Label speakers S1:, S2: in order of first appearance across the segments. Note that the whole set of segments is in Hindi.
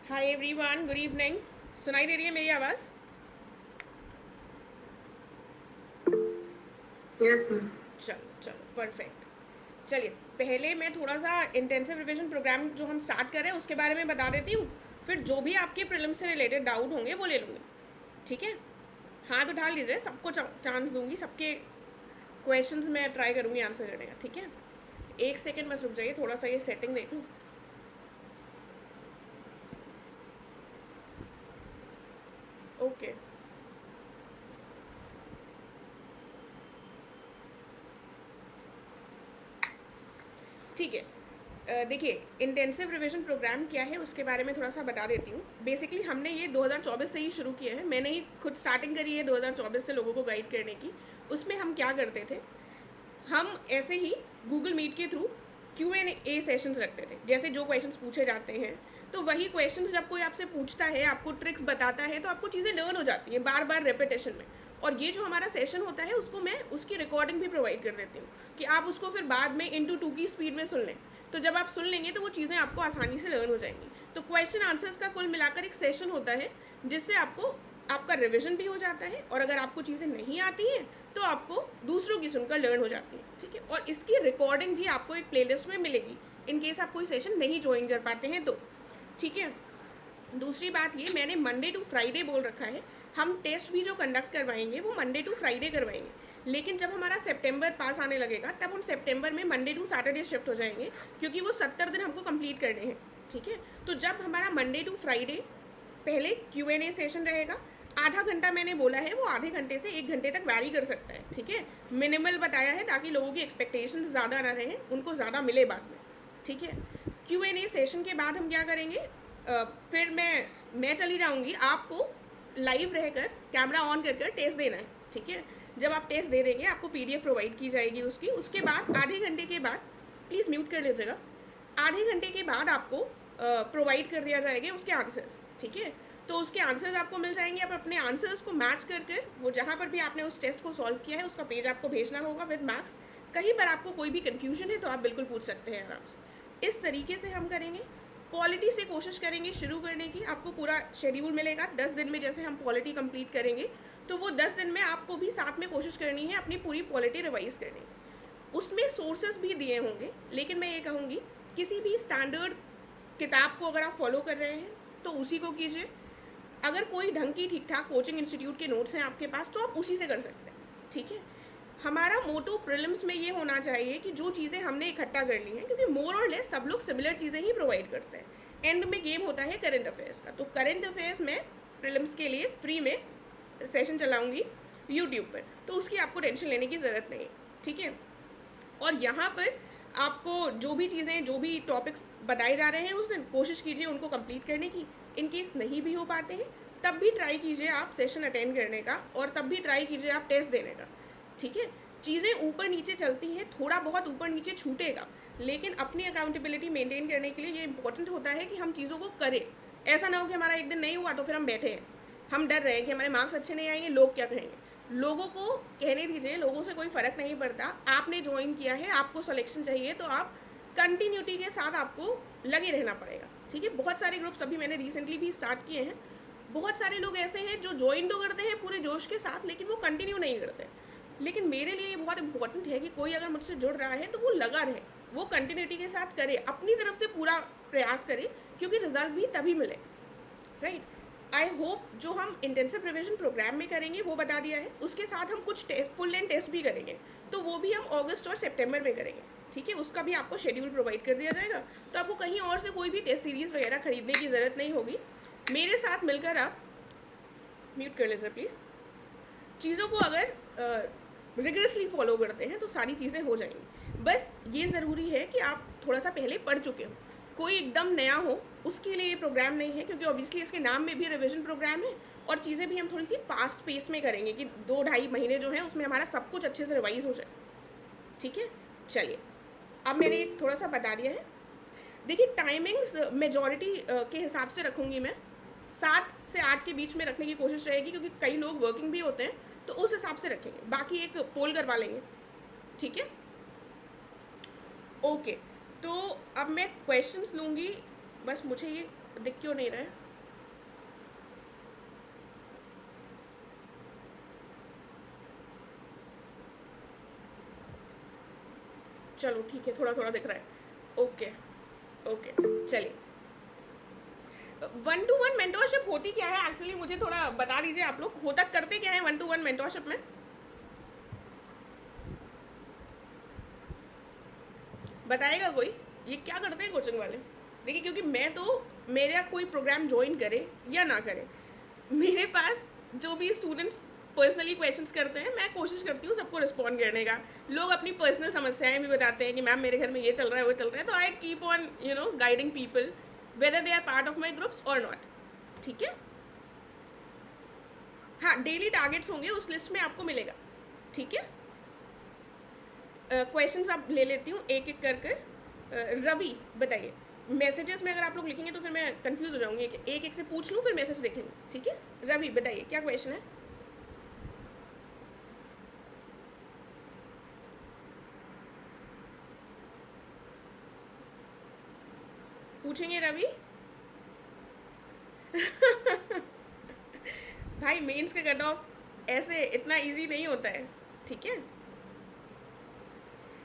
S1: Hi everyone, good evening. सुनाई दे रही है मेरी आवाज़?
S2: Yes ma'am.
S1: चलो चलो, परफेक्ट। चलिए, पहले मैं थोड़ा सा इंटेंसिव रिवीजन प्रोग्राम जो हम स्टार्ट कर रहे हैं उसके बारे में बता देती हूँ। फिर जो भी आपके प्रीलिम्स से रिलेटेड डाउट होंगे वो ले लूँगी। ठीक है? हाथ उठा लीजिए, सबको चांस दूंगी, सबके क्वेश्चंस मैं ट्राई करूँगी आंसर करने का। ठीक है? एक सेकेंड बस रुक जाइए, थोड़ा सा ये सेटिंग देख लूँ। ओके, ठीक है। देखिए, इंटेंसिव रिवीजन प्रोग्राम क्या है उसके बारे में थोड़ा सा बता देती हूँ। बेसिकली हमने ये 2024 से ही शुरू किया है। मैंने ही खुद स्टार्टिंग करी है 2024 से लोगों को गाइड करने की। उसमें हम क्या करते थे, हम ऐसे ही गूगल मीट के थ्रू Q&A सेशंस रखते थे। जैसे जो क्वेश्चंस पूछे जाते हैं, तो वही क्वेश्चंस जब कोई आपसे पूछता है, आपको ट्रिक्स बताता है, तो आपको चीज़ें लर्न हो जाती हैं बार बार रेपिटेशन में। और ये जो हमारा सेशन होता है उसको मैं उसकी रिकॉर्डिंग भी प्रोवाइड कर देती हूँ कि आप उसको फिर बाद में इंटू 2 की स्पीड में सुन लें। तो जब आप सुन लेंगे तो वो चीज़ें आपको आसानी से लर्न हो जाएंगी। तो क्वेश्चन आंसर्स का कुल मिलाकर एक सेशन होता है जिससे आपको आपका रिविजन भी हो जाता है, और अगर आपको चीज़ें नहीं आती हैं तो आपको दूसरों की सुनकर लर्न हो जाती है। ठीक है? और इसकी रिकॉर्डिंग भी आपको एक प्लेलिस्ट में मिलेगी इन केस आप कोई सेशन नहीं ज्वाइन कर पाते हैं तो। ठीक है? दूसरी बात ये, मैंने मंडे टू फ्राइडे बोल रखा है। हम टेस्ट भी जो कंडक्ट करवाएंगे वो मंडे टू फ्राइडे करवाएंगे, लेकिन जब हमारा सितंबर पास आने लगेगा तब हम सितंबर में मंडे टू सैटरडे शिफ्ट हो जाएंगे, क्योंकि वो 70 दिन हमको कंप्लीट करने हैं। ठीक है? तो जब हमारा मंडे टू फ्राइडे पहले Q&A सेशन रहेगा, आधा घंटा मैंने बोला है, वो आधे घंटे से 1 घंटे तक वैरी कर सकता है। ठीक है? मिनिमल बताया है ताकि लोगों की एक्सपेक्टेशंस ज़्यादा ना रहे, उनको ज़्यादा मिले बाद में। ठीक है? Q&A सेशन के बाद हम क्या करेंगे, फिर मैं चली जाऊंगी, आपको लाइव रहकर कैमरा ऑन कर कर टेस्ट देना है। ठीक है? जब आप टेस्ट दे देंगे आपको PDF प्रोवाइड की जाएगी उसकी। उसके बाद आधे घंटे के बाद, प्लीज़ म्यूट कर लीजिएगा, आधे घंटे के बाद आपको प्रोवाइड कर दिया जाएगा उसके आंसर्स। ठीक है? तो उसके आंसर्स आपको मिल जाएंगे। आप अपने आंसर्स को मैच कर कर वो जहाँ पर भी आपने उस टेस्ट को सॉल्व किया है उसका पेज आपको भेजना होगा विद मार्क्स। कहीं पर आपको कोई भी कन्फ्यूजन है तो आप बिल्कुल पूछ सकते हैं आराम से। इस तरीके से हम करेंगे। पॉलिटी से कोशिश करेंगे शुरू करने की। आपको पूरा शेड्यूल मिलेगा 10 दिन में। जैसे हम पॉलिटी कंप्लीट करेंगे तो वो 10 दिन में आपको भी साथ में कोशिश करनी है अपनी पूरी पॉलिटी रिवाइज करने की। उसमें सोर्सेज भी दिए होंगे, लेकिन मैं ये कहूँगी किसी भी स्टैंडर्ड किताब को अगर आप फॉलो कर रहे हैं तो उसी को कीजिए। अगर कोई ढंग की ठीक ठाक कोचिंग इंस्टीट्यूट के नोट्स हैं आपके पास तो आप उसी से कर सकते हैं। ठीक है? हमारा मोटो प्रीलिम्स में ये होना चाहिए कि जो चीज़ें हमने इकट्ठा कर ली हैं, क्योंकि मोर और लेस सब लोग सिमिलर चीज़ें ही प्रोवाइड करते हैं। एंड में गेम होता है करंट अफेयर्स का। तो करंट अफेयर्स में प्रीलिम्स के लिए फ्री में सेशन चलाऊंगी यूट्यूब पर, तो उसकी आपको टेंशन लेने की ज़रूरत नहीं है। ठीक है? और यहाँ पर आपको जो भी चीज़ें, जो भी टॉपिक्स बताए जा रहे हैं उस दिन, कोशिश कीजिए उनको कंप्लीट करने की। इन केस नहीं भी हो पाते हैं तब भी ट्राई कीजिए आप सेशन अटेंड करने का, और तब भी ट्राई कीजिए आप टेस्ट देने का। ठीक है? चीज़ें ऊपर नीचे चलती हैं, थोड़ा बहुत ऊपर नीचे छूटेगा, लेकिन अपनी अकाउंटेबिलिटी मेंटेन करने के लिए ये इंपॉर्टेंट होता है कि हम चीज़ों को करें। ऐसा ना हो कि हमारा एक दिन नहीं हुआ तो फिर हम बैठे हैं, हम डर रहे हैं कि हमारे मार्क्स अच्छे नहीं आएंगे, लोग क्या कहेंगे। लोगों को कहने दीजिए, लोगों से कोई फ़र्क नहीं पड़ता। आपने ज्वाइन किया है, आपको सिलेक्शन चाहिए, तो आप कंटिन्यूटी के साथ आपको लगे रहना पड़ेगा। ठीक है? बहुत सारे ग्रुप्स अभी मैंने रिसेंटली भी स्टार्ट किए हैं। बहुत सारे लोग ऐसे हैं जो ज्वाइन तो करते हैं पूरे जोश के साथ, लेकिन वो कंटिन्यू नहीं करते। लेकिन मेरे लिए ये बहुत इंपॉर्टेंट है कि कोई अगर मुझसे जुड़ रहा है तो वो लगा रहे, वो कंटिन्यूटी के साथ करे, अपनी तरफ से पूरा प्रयास करे, क्योंकि रिजल्ट भी तभी मिले। राइट? आई होप जो हम इंटेंसिव रिविजन प्रोग्राम में करेंगे वो बता दिया है। उसके साथ हम कुछ फुल लेंथ टेस्ट भी करेंगे, तो वो भी हम अगस्त और सितंबर में करेंगे। ठीक है? उसका भी आपको शेड्यूल प्रोवाइड कर दिया जाएगा, तो आपको कहीं और से कोई भी टेस्ट सीरीज़ वगैरह खरीदने की ज़रूरत नहीं होगी। मेरे साथ मिलकर आप, म्यूट कर लीजिए प्लीज़, चीज़ों को अगर रिगरसली फॉलो करते हैं तो सारी चीज़ें हो जाएंगी। बस ये ज़रूरी है कि आप थोड़ा सा पहले पढ़ चुके हो। कोई एकदम नया हो उसके लिए ये प्रोग्राम नहीं है, क्योंकि ऑब्वियसली इसके नाम में भी रिवीजन प्रोग्राम है, और चीज़ें भी हम थोड़ी सी फास्ट पेस में करेंगे कि 2-2.5 महीने जो हैं उसमें हमारा सब कुछ अच्छे से रिवाइज हो जाए। ठीक है? चलिए, अब मैंने एक थोड़ा सा बता दिया है। देखिए, टाइमिंग्स मेजॉरिटी के हिसाब से रखूँगी मैं। 7 से 8 के बीच में रखने की कोशिश रहेगी, क्योंकि कई लोग वर्किंग भी होते हैं, तो उस हिसाब से रखेंगे। बाकी एक पोल करवा लेंगे। ठीक है? ओके, तो अब मैं क्वेश्चंस लूँगी बस मुझे ये दिख क्यों नहीं रहा है? चलो ठीक है, थोड़ा थोड़ा दिख रहा है। ओके ओके, चलिए। 1-to-1 मेंटोरशिप होती क्या है एक्चुअली, मुझे थोड़ा बता दीजिए आप लोग, होता करते क्या है 1-to-1 मेंटोरशिप में? बताएगा कोई ये क्या करते हैं कोचिंग वाले? देखिए, क्योंकि मैं तो, मेरा कोई प्रोग्राम ज्वाइन करे या ना करे, मेरे पास जो भी स्टूडेंट्स पर्सनली क्वेश्चंस करते हैं, मैं कोशिश करती हूँ सबको रिस्पॉन्ड करने का। लोग अपनी पर्सनल समस्याएं भी बताते हैं कि मैम मेरे घर में ये चल रहा है, वो चल रहा है, तो I keep on guiding people whether they are part of my groups और नॉट। ठीक है, हाँ, डेली टारगेट्स होंगे उस लिस्ट में, आपको मिलेगा। ठीक है, क्वेश्चंस आप ले लेती हूँ एक एक कर कर। रवि बताइए, मैसेजेस में अगर आप लोग लिखेंगे तो फिर मैं कंफ्यूज हो जाऊंगी, एक एक से पूछ लूँ फिर मैसेज देख लूँ। ठीक है, रवि बताइए क्या क्वेश्चन है? पूछेंगे रवि? भाई मेंस का कट ऑफ ऐसे इतना इजी नहीं होता है। ठीक है,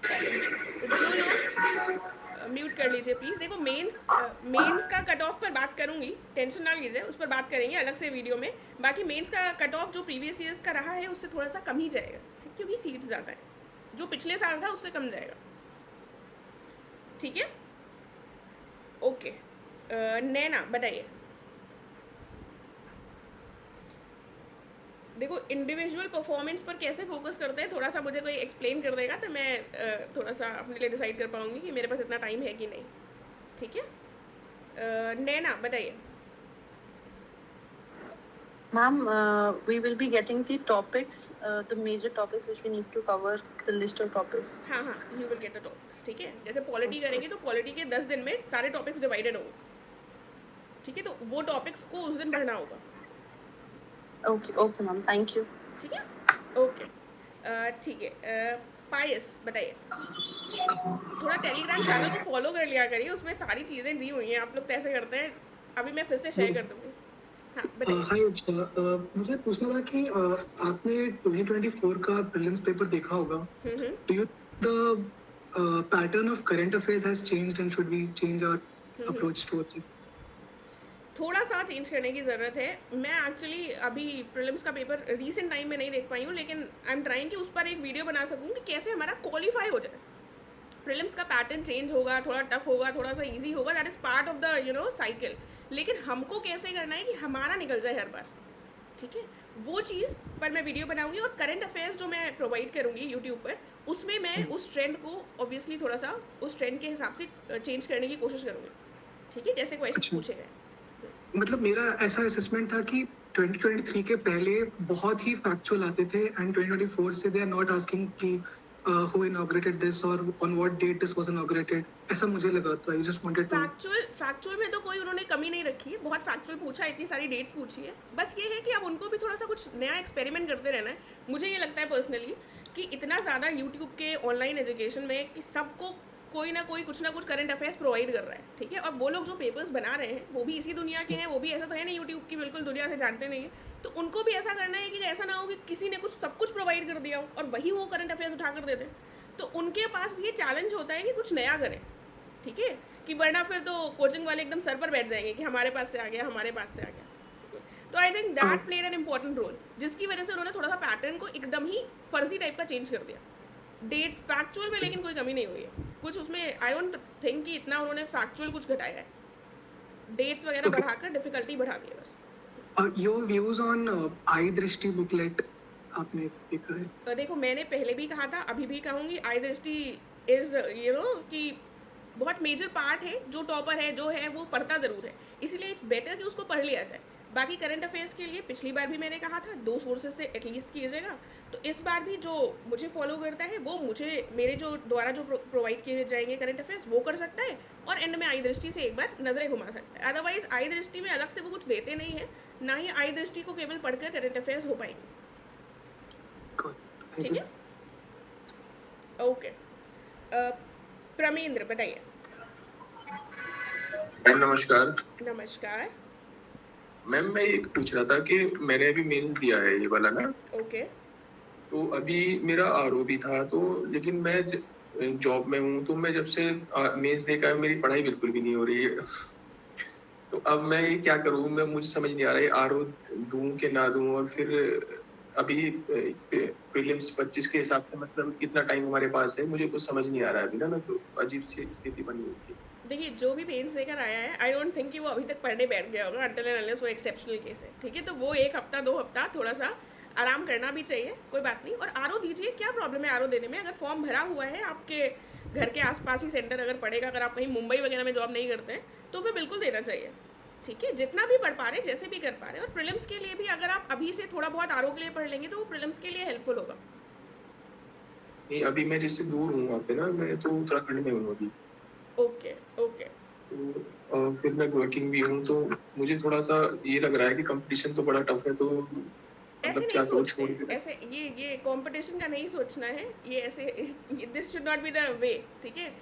S1: जो लोग म्यूट कर लीजिए प्लीज़। देखो, मेंस का कट ऑफ पर बात करूंगी, टेंशन ना लीजिए, उस पर बात करेंगे अलग से वीडियो में। बाकी मेंस का कट ऑफ जो प्रीवियस ईयर्स का रहा है उससे थोड़ा सा कम ही जाएगा, ठीक, क्योंकि सीट्स ज़्यादा है। जो पिछले साल था उससे कम जाएगा। ठीक है, ओके। नैना बताइए। देखो, इंडिविजुअल परफॉर्मेंस पर कैसे फोकस करते हैं, थोड़ा सा मुझे कोई एक्सप्लेन कर देगा तो मैं थोड़ा सा अपने लिए डिसाइड कर पाऊंगी कि मेरे पास इतना टाइम है कि नहीं। ठीक है, नैना बताइए।
S2: Ma'am, we will be getting the topics, the major topics which we need to cover, the list of topics.
S1: हाँ हाँ, you will get the topics. ठीक है, जैसे पॉलिटी करेंगे तो पॉलिटी के 10 दिन में सारे टॉपिक्स डिवाइडेड होंगे। ठीक है, तो वो टॉपिक्स को उस दिन पढ़ना होगा।
S2: Okay, okay, ma'am. Thank you.
S1: ठीक है, ओके। ठीक है, पायस बताइए। थोड़ा टेलीग्राम चैनल को फॉलो कर लिया करिए, उसमें सारी चीज़ें दी हुई हैं। आप लोग तो ऐसे करते हैं, अभी मैं फिर से शेयर कर दूँगी। हाँ बताइए।
S3: हाय मुझे पूछना था कि आपने 2024 का प्रीलिम्स पेपर देखा होगा। Do you the pattern of current affairs has changed and should we change our approach towards it?
S1: थोड़ा सा चेंज करने की ज़रूरत है। मैं एक्चुअली अभी प्रीलिम्स का पेपर रीसेंट टाइम में नहीं देख पाई हूँ, लेकिन आई एम ट्राइंग कि उस पर एक वीडियो बना सकूँ कि कैसे हमारा क्वालिफाई हो जाए। प्रीलिम्स का पैटर्न चेंज होगा, थोड़ा टफ होगा, थोड़ा सा इजी होगा, that is part of the cycle. लेकिन हमको कैसे करना है कि हमारा निकल जाए हर बार। ठीक है, वो चीज़ पर मैं वीडियो बनाऊंगी, और करंट अफेयर्स जो मैं प्रोवाइड करूंगी यूट्यूब पर, उसमें मैं उस ट्रेंड को ऑब्वियसली थोड़ा सा उस ट्रेंड के हिसाब से चेंज करने की कोशिश करूंगी। ठीक है, जैसे क्वेश्चन पूछे गए।
S3: मतलब मेरा ऐसा असेसमेंट था कि 2023 के पहले बहुत ही फैक्चुअल आते थे एंड 2024 से दे आर नॉट आस्किंग कि who inaugurated this or on what date this was inaugurated, ऐसा मुझे लगा। तो I just wanted to
S1: factual में तो कोई उन्होंने कमी नहीं रखी है, बहुत फैक्चुअल पूछा है, इतनी सारी डेट्स पूछी है। बस ये है कि अब उनको भी थोड़ा सा कुछ नया एक्सपेरिमेंट करते रहना है। मुझे ये लगता है पर्सनली कि इतना ज़्यादा यूट्यूब के ऑनलाइन एजुकेशन में कि सबको कोई ना कोई कुछ ना कुछ करंट अफेयर्स प्रोवाइड कर रहा है। ठीक है, और वो लोग जो पेपर्स बना रहे हैं वो भी इसी दुनिया के हैं, वो भी ऐसा तो है नहीं यूट्यूब की बिल्कुल दुनिया से जानते नहीं है। तो उनको भी ऐसा करना है कि ऐसा ना हो कि किसी ने कुछ सब कुछ प्रोवाइड कर दिया हो और वही वो करंट अफेयर्स उठा कर देते हैं। तो उनके पास भी ये चैलेंज होता है कि कुछ नया करें। ठीक है, कि वरना फिर तो कोचिंग वाले एकदम सर पर बैठ जाएंगे कि हमारे पास से आ गया, हमारे पास से आ गया। तो I think that played an important role, जिसकी वजह से उन्होंने थोड़ा सा पैटर्न को एकदम ही फर्जी टाइप का चेंज कर दिया। डेट्स फैक्चुअल में लेकिन कोई कमी नहीं हुई है कुछ उसमें। आई डोंट थिंक कि इतना उन्होंने फैक्चुअल कुछ घटाया है। डेट्स वगैरह बढ़ाकर डिफिकल्टी बढ़ा दी है बस।
S3: योर व्यूज ऑन आई दृष्टि बुकलेट आपने देखा है?
S1: तो देखो, मैंने पहले भी कहा था, अभी भी कहूँगी, आई दृष्टि इज़ कि बहुत मेजर पार्ट है। जो टॉपर है जो है वो पढ़ता ज़रूर है, इसीलिए इट्स बेटर कि उसको पढ़ लिया जाए। बाकी करंट अफेयर्स के लिए पिछली बार भी मैंने कहा था 2 सोर्सेज से एटलीस्ट कीजिएगा। तो इस बार भी जो मुझे फॉलो करता है वो मुझे मेरे जो द्वारा जो प्रोवाइड किए जाएंगे करंट अफेयर्स वो कर सकता है, और एंड में आई दृष्टि से एक बार नज़रें घुमा सकता है। अदरवाइज आई दृष्टि में अलग से वो कुछ देते नहीं है, ना ही आई दृष्टि को केवल पढ़कर करंट अफेयर्स हो पाएंगे। ठीक है, ओके। प्रमेंद्र बताइए।
S4: मैम नमस्कार।
S1: नमस्कार।
S4: मैम मैं ये पूछ रहा था कि मैंने अभी मेंस दिया है ये वाला ना,
S1: ओके।
S4: तो अभी मेरा आरओ भी था तो, लेकिन मैं जॉब में हूँ तो मैं जब से मेंस दे का मेरी पढ़ाई बिल्कुल भी नहीं हो रही है। तो अब मैं ये क्या करूँ, मैं मुझे समझ नहीं आ रहा है आरओ दूं कि ना दूं। और फिर अभी प्रीलिम्स 25 के हिसाब से मतलब कितना टाइम हमारे पास है, मुझे कुछ समझ नहीं आ रहा है अभी ना, मैं तो अजीब सी स्थिति बनी हुई थी।
S1: देखिए, जो भी मेंस देकर आया है, आई डोंट थिंक कि वो अभी तक पढ़ने बैठ गया होगा, अनटिल एंड अनलेस वो एक्सेप्शनल केस है, ठीक है। तो वो 1 हफ्ता 2 हफ्ता थोड़ा सा आराम करना भी चाहिए, कोई बात नहीं। और आरओ दीजिए, क्या प्रॉब्लम है आरओ देने में? अगर फॉर्म भरा हुआ है, आपके घर के आसपास ही सेंटर अगर पड़ेगा, अगर आप कहीं मुंबई वगैरह में जॉब नहीं करते हैं, तो फिर बिल्कुल देना चाहिए, ठीक है। जितना भी पढ़ पा रहे, जैसे भी कर पा रहे। और प्रीलिम्स के लिए भी अगर आप अभी से थोड़ा बहुत आरओ के लिए पढ़ लेंगे, तो वो प्रीलिम्स के लिए हेल्पफुल होगा।
S4: नहीं, अभी मैं जिससे दूर हूँ वहाँ पे ना, मैं तो उत्तराखंड में हूँ अभी।
S1: Okay okay.
S4: तो फिर मैं वर्किंग भी हूँ, तो मुझे थोड़ा सा ये लग रहा है कि कंपटीशन तो बड़ा टफ है, तो
S1: ऐसे
S4: मतलब
S1: नहीं
S4: क्या दो
S1: सोचते,
S4: छोड़ के।
S1: ऐसे ये कंपटीशन का नहीं सोचना है, ये ऐसे this should not be the way, ठीक है।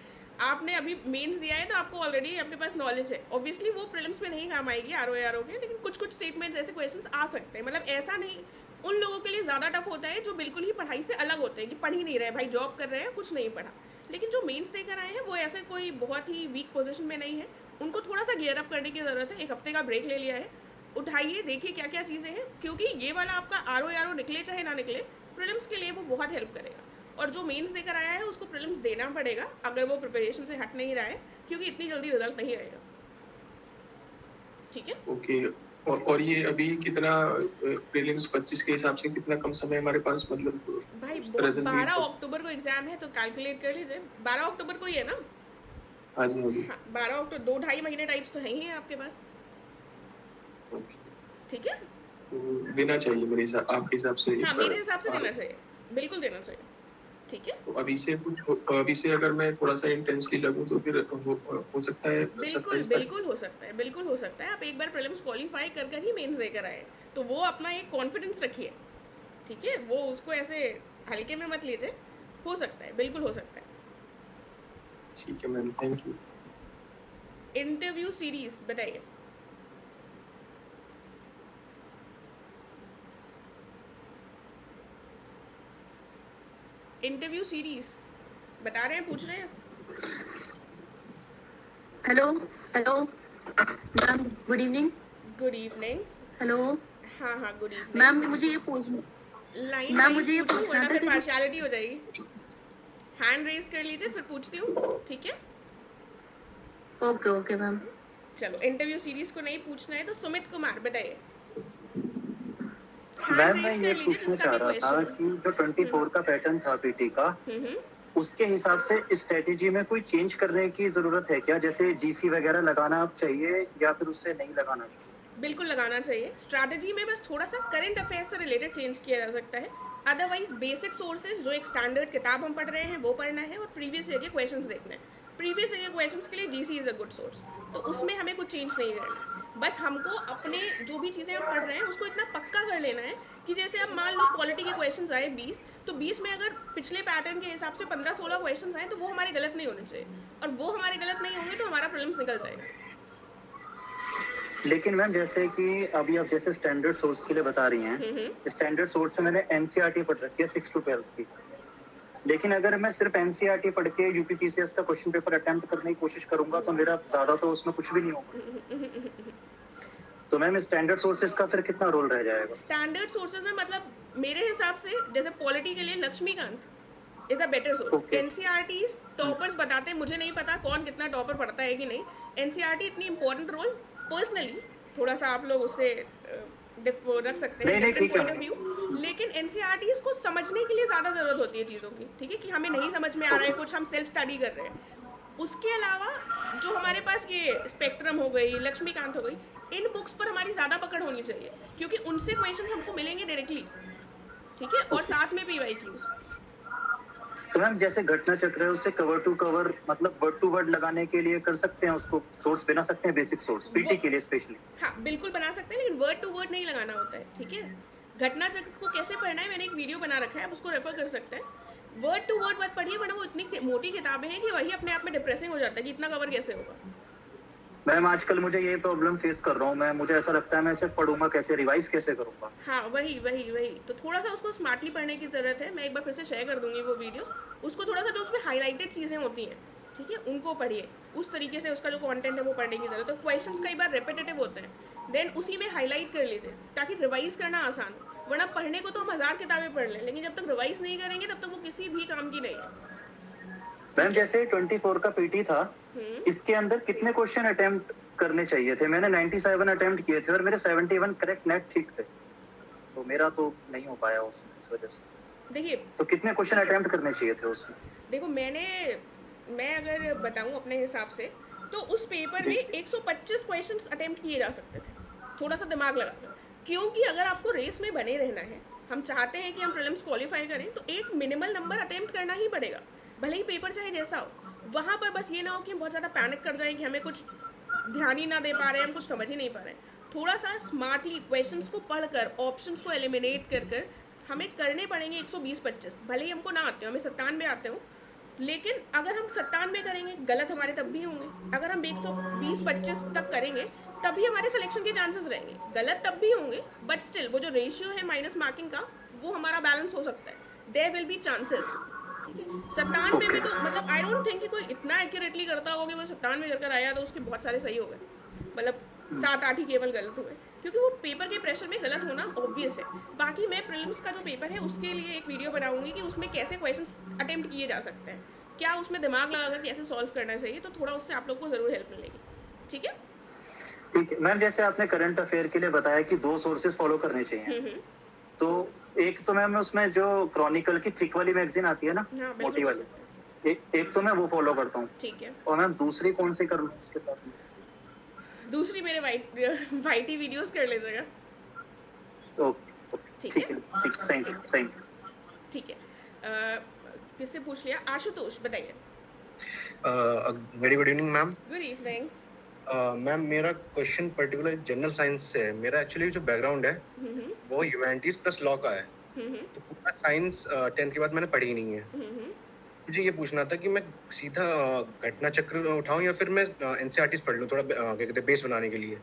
S1: आपने अभी मेंस दिया है तो आपको ऑलरेडी अपने पास नॉलेज है। ऑब्वियसली वो प्रीलिम्स में नहीं काम आएगी आरओ के, लेकिन कुछ कुछ स्टेटमेंट्स ऐसे क्वेश्चंस आ सकते हैं। मतलब ऐसा नहीं, उन लोगों के लिए ज़्यादा टफ होता है जो बिल्कुल ही पढ़ाई से अलग होते हैं, कि पढ़ ही नहीं रहे भाई, जॉब कर रहे हैं, कुछ नहीं पढ़ा। लेकिन जो मेंस देकर आए हैं वो ऐसे कोई बहुत ही वीक पोजीशन में नहीं है, उनको थोड़ा सा गियर अप करने की ज़रूरत है। 1 हफ्ते का ब्रेक ले लिया है, उठाइए, देखिए क्या क्या चीज़ें हैं, क्योंकि ये वाला आपका आरओ निकले चाहे ना निकले, प्रीलिम्स के लिए वो बहुत हेल्प करेगा। और जो मेंस देकर आया है उसको प्रीलिम्स देना पड़ेगा, अगर वो प्रिपरेशन से हट नहीं रहा है, क्योंकि इतनी जल्दी रिजल्ट नहीं आएगा, ठीक है।
S4: ओके। और ये अभी कितना प्रीलिम्स 25 के हिसाब से कितना कम समय हमारे पास, मतलब
S1: भाई
S4: उस तरह से
S1: 12 अक्टूबर को एग्जाम है, तो कैलकुलेट कर लीजिए। 12 अक्टूबर को ही है ना?
S4: हाँ जी हाँ जी।
S1: हाँ, 12 अक्टूबर, 2-2.5 महीने टाइप्स तो है ही है आपके पास,
S4: ओके,
S1: ठीक है।
S4: तो देना चाहिए मेरे हिसाब, आपके हिसाब से
S1: हाँ,
S4: एक
S1: मेरे हिसाब से
S4: बार।
S1: देना चाहिए, बिल्कुल देना चाहिए, ठीक है।
S4: तो अभी से अगर मैं थोड़ा सा इंटेंसली लगूं तो फिर हो सकता है
S1: बिल्कुल
S4: 27 तक।
S1: बिल्कुल हो सकता है, बिल्कुल हो सकता है। आप एक बार प्रीलिम्स क्वालिफाई कर कर ही मेंस देकर आए, तो वो अपना एक कॉन्फिडेंस रखिए, ठीक है। वो उसको ऐसे हल्के में मत लीजिए, हो सकता है, बिल्कुल हो सकता है।
S4: ठीक है ma'am, thank you.
S1: Interview series बताइए। इंटरव्यू सीरीज बता रहे हैं, पूछ रहे हैं।
S2: Hello hello ma'am, good evening.
S1: Good evening.
S2: Hello
S1: हाँ हाँ, गुड इवनिंग।
S2: मैम, मुझे ये पूछना
S1: लाइन
S2: मैम,
S1: वाइज
S2: मुझे ये
S1: पूछूं,
S2: पूछना
S1: वरना
S2: था
S1: फिर
S2: कि
S1: पार्शियलिटी हो जाएगी। हैंड रेज कर लीजिए, फिर पूछती हूँ, ठीक है।
S2: Okay okay ma'am.
S1: चलो, इंटरव्यू सीरीज को नहीं पूछना है तो सुमित कुमार बताइए। हैंड
S5: मैम मैं
S1: रेज
S5: ये
S1: कर लीजिए
S5: पूछना
S1: जिसका
S5: चाह
S1: भी
S5: रहा था
S1: क्वेश्चन
S5: कि जो 24 का पैटर्न था पीटी का,
S1: हम्म।
S5: उसके हिसाब से स्ट्रेटेजी में कोई चेंज करने की जरूरत है क्या? जैसे जीसी वगैरह लगाना चाहिए या फिर उससे नहीं लगाना चाहिए?
S1: बिल्कुल लगाना चाहिए। स्ट्रैटेजी में बस थोड़ा सा करंट अफेयर्स से रिलेटेड चेंज किया जा सकता है। अदरवाइज बेसिक सोर्सेज, जो एक स्टैंडर्ड किताब हम पढ़ रहे हैं वो पढ़ना है, और प्रीवियस ईयर के क्वेश्चंस देखने हैं। प्रीवियस ईयर के क्वेश्चंस के लिए GC is a good source, तो उसमें हमें कुछ चेंज नहीं करना है। बस हमको अपने जो भी चीज़ें हम पढ़ रहे हैं उसको इतना पक्का कर लेना है कि जैसे अब मान लो पॉलिटी के क्वेश्चंस आए 20, तो 20 में अगर पिछले पैटर्न के हिसाब से 15-16 क्वेश्चंस आए, तो वो हमारे गलत नहीं होने चाहिए, और वो हमारे गलत नहीं होंगे तो हमारा प्रीलिम्स निकल जाएगा।
S5: लेकिन मैम जैसे कि अभी आप जैसे स्टैंडर्ड सोर्स के लिए बता रही हैं, स्टैंडर्ड सोर्स में मैंने एनसीईआरटी पढ़ रखी है 6 to 12 की। लेकिन अगर मैं सिर्फ एनसीईआरटी पढ़ के यूपीपीसीएस का क्वेश्चन पेपर अटेम्प्ट करने की कोशिश करूंगा तो मेरा ज्यादा तो उसमें कुछ भी नहीं होगा। तो मैम स्टैंडर्ड सोर्सेज का फिर कितना रोल रह जाएगा?
S1: स्टैंडर्ड सोर्सेज में मतलब मेरे हिसाब से जैसे पॉलिटी के लिए Laxmikanth is a better source.
S5: Okay.
S1: NCERT toppers बताते हैं, मुझे नहीं पता कौन कितना टॉपर पढ़ता है कि नहीं। एनसीईआरटी इतनी इंपॉर्टेंट रोल, पर्सनली थोड़ा सा आप लोग उससे रख सकते हैं
S5: नहीं,
S1: डिफरेंट
S5: ठीक है
S1: पॉइंट ऑफ व्यू, लेकिन एनसीईआरटी को समझने के लिए ज़्यादा ज़रूरत होती है चीज़ों की, ठीक है, कि हमें नहीं समझ में आ रहा है कुछ, हम सेल्फ स्टडी कर रहे हैं। उसके अलावा जो हमारे पास ये स्पेक्ट्रम हो गई, लक्ष्मीकांत हो गई, इन बुक्स पर हमारी ज़्यादा पकड़ होनी चाहिए, क्योंकि उनसे क्वेश्चंस हमको मिलेंगे डायरेक्टली, ठीक है, और साथ में पीवाईक्यूज।
S5: तो मैम जैसे घटना चक्र है उसे कवर टू कवर मतलब वर्ड टू वर्ड लगाने के लिए कर सकते हैं, उसको सोर्स बना सकते हैं, बेसिक सोर्स पीटी के लिए स्पेशली।
S1: हाँ, बिल्कुल बना सकते हैं, लेकिन वर्ड टू वर्ड नहीं लगाना होता है, ठीक है। घटना चक्र को कैसे पढ़ना है मैंने एक वीडियो बना रखा है, आप उसको रेफर कर सकते हैं। वर्ड टू वर्ड मत पढ़िए, वरना वो इतनी मोटी किताबें हैं कि वही अपने आप में डिप्रेसिंग हो जाता है कि इतना कवर कैसे होगा।
S5: मैम आजकल मुझे ये प्रॉब्लम फेस कर रहा हूँ मैं, मुझे ऐसा लगता है मैं इसे पढ़ूंगा कैसे, रिवाइज कैसे करूंगा।
S1: हाँ वही तो थोड़ा सा उसको स्मार्टली पढ़ने की ज़रूरत है। मैं एक बार फिर से शेयर कर दूंगी वो वीडियो। उसको थोड़ा सा जो उसमें हाईलाइटेड चीज़ें होती हैं, ठीक है, उनको पढ़िए। उस तरीके से उसका जो कंटेंट है वो पढ़ने की ज़रूरत है। क्वेश्चंस कई बार रेपिटेटिव होते हैं, देन उसी में हाईलाइट कर लीजिए ताकि रिवाइज करना आसान हो। वरना पढ़ने को तो हम 1000 किताबें पढ़ लें, लेकिन जब तक रिवाइज नहीं करेंगे तब तक वो किसी भी काम की नहीं है।
S5: मैम जैसे 24 का पीटी था, इसके अंदर कितने क्वेश्चन अटेम्प्ट करने चाहिए थे? मैंने 97 अटेम्प्ट किए थे और मेरे 71 करेक्ट नेट ठीक थे, तो मेरा तो नहीं हो पाया उसमें, इस वजह से।
S1: देखिए
S5: तो कितने क्वेश्चन अटेम्प्ट करने चाहिए थे उसमें?
S1: देखो मैं अगर बताऊं अपने हिसाब से तो उस पेपर में 125 क्वेश्चंस अटेम्प्ट किए जा सकते थे, थोड़ा सा दिमाग लगाकर। क्योंकि अगर आपको रेस में बने रहना है, हम चाहते हैं कि हम प्रीलिम्स क्वालिफाई करें, तो एक मिनिमल नंबर अटेम्प्ट करना ही पड़ेगा, भले ही पेपर चाहे जैसा हो। वहाँ पर बस ये ना हो कि हम बहुत ज़्यादा पैनिक कर जाएं कि हमें कुछ ध्यान ही ना दे पा रहे हैं, हम कुछ समझ ही नहीं पा रहे हैं। थोड़ा सा स्मार्टली क्वेश्चंस को पढ़कर, ऑप्शंस को एलिमिनेट कर हमें करने पड़ेंगे 120-25। भले ही हमको ना आते हो, हमें 97 आते हो, लेकिन अगर हम 97 करेंगे, गलत हमारे तब भी होंगे। अगर हम 120-25 तक करेंगे तभी हमारे सिलेक्शन के चांसेस रहेंगे। गलत तब भी होंगे, बट स्टिल वो जो रेशियो है माइनस मार्किंग का, वो हमारा बैलेंस हो सकता है। देयर विल बी चांसेस, ठीक है। 97 में तो मतलब आई डोंट थिंक कि कोई इतना एक्यूरेटली करता होगा कि वो 97 कर आया तो उसके बहुत सारे सही हो गए, मतलब 7-8 ही केवल गलत हुए, क्योंकि वो पेपर के प्रेशर में गलत होना ऑब्वियस है। बाकी मैं प्रीलिम्स का जो पेपर है उसके लिए एक वीडियो बनाऊंगी कि उसमें कैसे क्वेश्चंस अटेम्प्ट किए जा सकते हैं, क्या उसमें दिमाग लगाकर कैसे सॉल्व करना चाहिए, तो थोड़ा उससे आप लोग को ज़रूर हेल्प मिलेगी, ठीक है।
S5: ठीक है मैम, जैसे आपने करंट अफेयर के लिए बताया कि 2 सोर्सेज फॉलो करने चाहिए, तो एक तो मैम उसमें जो क्रॉनिकल की थिक वाली मैगजीन आती है ना,
S1: हाँ
S5: मोटी
S1: बिल्कुल हो
S5: वाली,
S1: सकता है,
S5: एक तो मैं वो फॉलो करता हूँ।
S1: ठीक है।
S5: और मैम दूसरी कौन सी करूँ उसके साथ में?
S1: दूसरी मेरे वाइटी वीडियोस कर लीजिएगा,
S5: ओके
S1: ठीक
S5: ठीक
S1: है
S5: है, ठीक, थैंक यू।
S1: ठीक है। किससे पूछ लिया? आशुतोष बताइए।
S6: Very good evening ma'am.
S1: Good evening.
S6: Ma'am मेरा क्वेश्चन पर्टिकुलर जनरल साइंस से है। मेरा एक्चुअली जो बैकग्राउंड है वो ह्यूमैनिटीज प्लस लॉ का है, तो पूरा साइंस 10th के बाद मैंने पढ़ी ही नहीं है। मुझे ये पूछना था कि मैं सीधा घटना चक्र उठाऊं या फिर मैं एनसीईआरटीज पढ़ लूं, थोड़ा क्या कहते हैं बेस बनाने के लिए।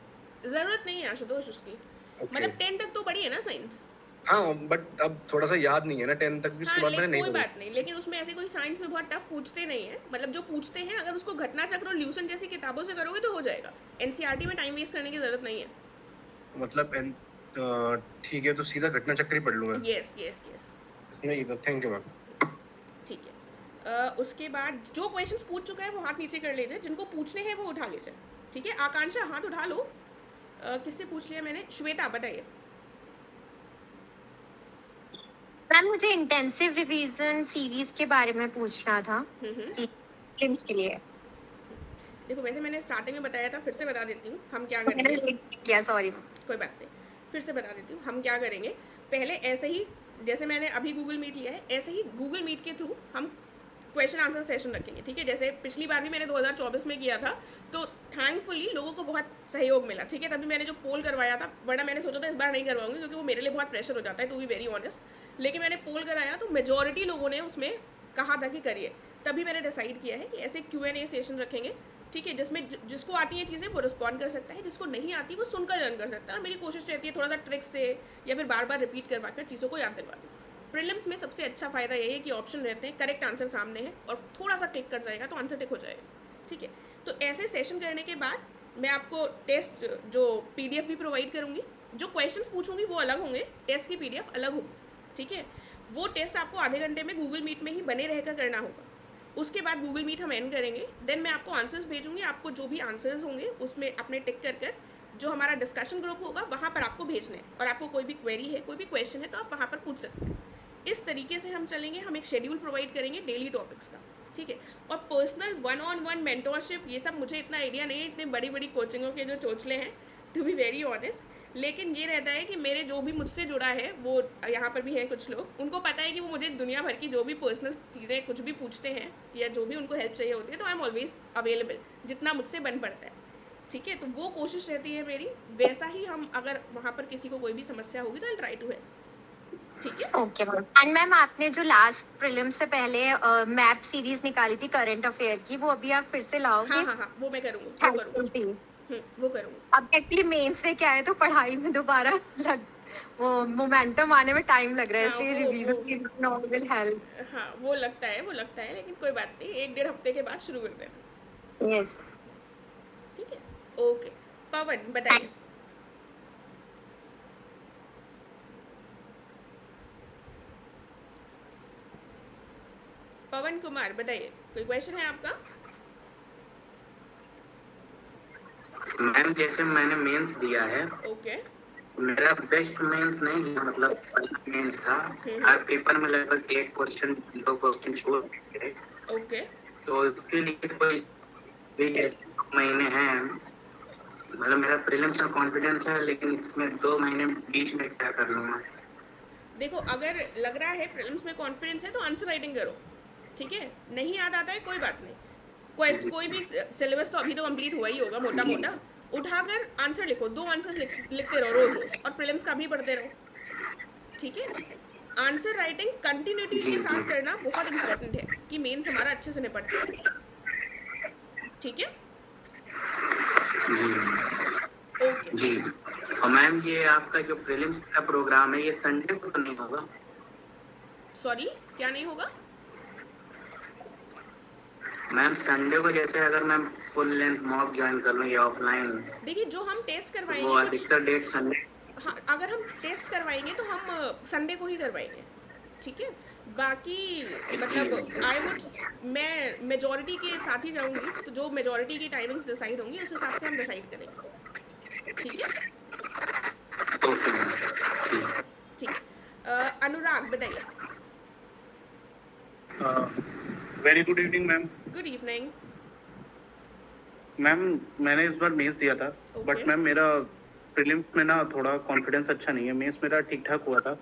S1: जरूरत नहीं है आशुतोष उसकी, मतलब 10 तक तो पढ़ी है ना साइंस।
S6: हाँ बट अब थोड़ा सा याद नहीं है ना 10 तक भी, उसके बाद मैंने नहीं
S1: कोई
S6: पढ़ी।
S1: बात नहीं, लेकिन उसमें ऐसे कोई साइंस में बहुत टफ पूछते नहीं है, मतलब जो पूछते हैं अगर उसको घटना चक्र और ल्यूसन जैसी किताबों से करोगे तो हो जाएगा। एनसीईआरटी में टाइम वेस्ट करने की जरूरत नहीं है।
S6: मतलब ठीक है, तो सीधा घटना चक्र ही पढ़ लूँ मैं।
S1: यस यस यस,
S6: नहीं तो थैंक यू मैम।
S1: ठीक है। उसके बाद जो क्वेश्चंस पूछ चुका है वो हाथ नीचे कर लीजिए, जिनको पूछने हैं वो उठा लीजिए, ठीक है। आकांक्षा हाथ उठा लो। किससे पूछ लिया मैंने? श्वेता बताइए।
S7: मैम मुझे इंटेंसिव रिवीजन सीरीज के बारे में पूछना था फिल्म्स के लिए।
S1: देखो वैसे मैंने स्टार्टिंग में बताया था, फिर से बता देती हूँ हम क्या करेंगे।
S7: सॉरी
S1: कोई बात नहीं, फिर से बता देती हूँ हम क्या करेंगे। पहले ऐसे ही जैसे मैंने अभी गूगल मीट लिया है, ऐसे ही गूगल मीट के थ्रू हम क्वेश्चन आंसर सेशन रखेंगे, ठीक है। जैसे पिछली बार भी मैंने 2024 में किया था, तो थैंकफुली लोगों को बहुत सहयोग मिला, ठीक है। तभी मैंने जो पोल करवाया था, वरना मैंने सोचा था इस बार नहीं करवाऊंगी क्योंकि वो मेरे लिए बहुत प्रेशर हो जाता है, टू बी वेरी ऑनेस्ट। लेकिन मैंने पोल कराया तो मेजॉरिटी लोगों ने उसमें कहा था कि करिए, तभी मैंने डिसाइड किया है कि ऐसे Q&A सेशन रखेंगे, ठीक है, जिसमें जिसको आती हैं चीज़ें वो रिस्पॉन्ड कर सकता है, जिसको नहीं आती वो सुनकर लर्न कर सकता है। और मेरी कोशिश रहती है थोड़ा सा ट्रिक से या फिर बार बार रिपीट करवा कर चीज़ों को याद दिलवा दूँ। प्रीलिम्स में सबसे अच्छा फ़ायदा यही है कि ऑप्शन रहते हैं, करेक्ट आंसर सामने है और थोड़ा सा क्लिक कर जाएगा तो आंसर टिक हो जाएगा, ठीक है। तो ऐसे सेशन करने के बाद मैं आपको टेस्ट जो PDF भी प्रोवाइड करूँगी, जो क्वेश्चंस पूछूंगी वो अलग होंगे, टेस्ट की PDF अलग होगी, ठीक है। वो टेस्ट आपको आधे घंटे में गूगल मीट में ही बने रहकर करना होगा। उसके बाद गूगल मीट हम एंड करेंगे, देन मैं आपको आंसर्स भेजूंगी। आपको जो भी आंसर्स होंगे उसमें अपने टिक कर जो हमारा डिस्कशन ग्रुप होगा वहाँ पर आपको भेजना है, और आपको कोई भी क्वेरी है, कोई भी क्वेश्चन है तो आप वहाँ पर पूछ सकते हैं। इस तरीके से हम चलेंगे। हम एक शेड्यूल प्रोवाइड करेंगे डेली टॉपिक्स का, ठीक है। और पर्सनल 1-on-1 मेंटोरशिप ये सब मुझे इतना आइडिया नहीं है, इतने बड़ी बड़ी कोचिंगों के जो चोचले हैं, टू बी वेरी ऑनेस्ट। लेकिन ये रहता है कि मेरे जो भी मुझसे जुड़ा है, वो यहाँ पर भी हैं कुछ लोग, उनको पता है कि वो मुझे दुनिया भर की जो भी पर्सनल चीज़ें कुछ भी पूछते हैं या जो भी उनको हेल्प चाहिए होती है, तो आई एम ऑलवेज अवेलेबल, जितना मुझसे बन पड़ता है, ठीक है। तो वो कोशिश रहती है मेरी। वैसा ही हम अगर वहाँ पर किसी को कोई भी समस्या होगी तो आई ट्राई टू हेल्प, ठीक है।
S7: Okay ma'am. एंड मैम आपने जो लास्ट प्रीलिम से पहले मैप सीरीज निकाली थी करंट अफेयर की, वो अभी आप फिर से लाओगे?
S1: हाँ, वो मैं करूँगी, वो करूँगी। वो करूँगी।
S7: अब एक्चुअली मेंस से क्या है तो पढ़ाई में दोबारा वो मोमेंटम आने में टाइम लग रहा है,
S1: हाँ,
S7: इसलिए
S1: वो
S7: रिवीजन विल हेल्प।
S1: हाँ, वो लगता है, लेकिन कोई बात नहीं, 1 डेढ़ हफ्ते के बाद शुरू कर देना।
S7: यस।
S1: ठीक है, ओके। पवन बताइए। पवन कुमार बताइए, कोई क्वेश्चन है आपका?
S8: मैम जैसे मैंने मेंस दिया है,
S1: ओके।
S8: मेरा बेस्ट मेंस नहीं है, मतलब मेंस था। हर पेपर में लगभग 2 क्वेश्चन छोड़ गए।
S1: ओके।
S8: तो इसके लिए कोई भी जैसे 2 महीने हैं, मतलब मेरा प्रीलिम्स का कॉन्फिडेंस है, लेकिन इसमें 2 महीने बीच में क्या कर लूँगा?
S1: देखो, अगर लग रहा है प्रीलिम्स में कॉन्फिडेंस है तो आंसर राइटिंग करो, ठीक है। नहीं याद आता है कोई बात नहीं, कोई भी सिलेबस तो अभी तो कंप्लीट हुआ ही होगा मोटा मोटा, उठाकर आंसर लिखो, 2 आंसर्स लिखते रहो रोज रोज, और प्रीलिम्स का भी पढ़ते रहो, ठीक है। आंसर राइटिंग कंटिन्यूटी के साथ करना बहुत इंपॉर्टेंट है कि मेंस हमारा अच्छे से निपट जाए, ठीक है। ओके।
S8: जी। और मैम ये आपका जो प्रीलिम्स का प्रोग्राम है, ये संडे को तो नहीं होगा?
S1: सॉरी, क्या नहीं होगा?
S8: मैम संडे को जैसे अगर मैं फुल लेंथ मॉक ज्वाइन कर लूँ या ऑफलाइन,
S1: देखिए, जो हम टेस्ट
S8: वो
S1: करवाएंगे कुछ,
S8: अधिकतर डेट संडे।
S1: हाँ, अगर हम टेस्ट करवाएंगे तो हम संडे को ही करवाएंगे, ठीक है। बाकी मतलब मैं मेजॉरिटी के साथ ही जाऊंगी, तो जो मेजॉरिटी की टाइमिंग्स डिसाइड होंगी उस हिसाब से हम डिसाइड करेंगे, ठीक है।
S8: ओके मैम,
S1: ठीक है। अनुराग बताइए।
S9: Very good evening ma'am.
S1: Good evening.
S9: Ma'am मैंने इस बार मेंस दिया था, बट मैम मेरा प्रीलिम्स में ना थोड़ा कॉन्फिडेंस अच्छा नहीं है। मेंस मेरा ठीक ठाक हुआ था,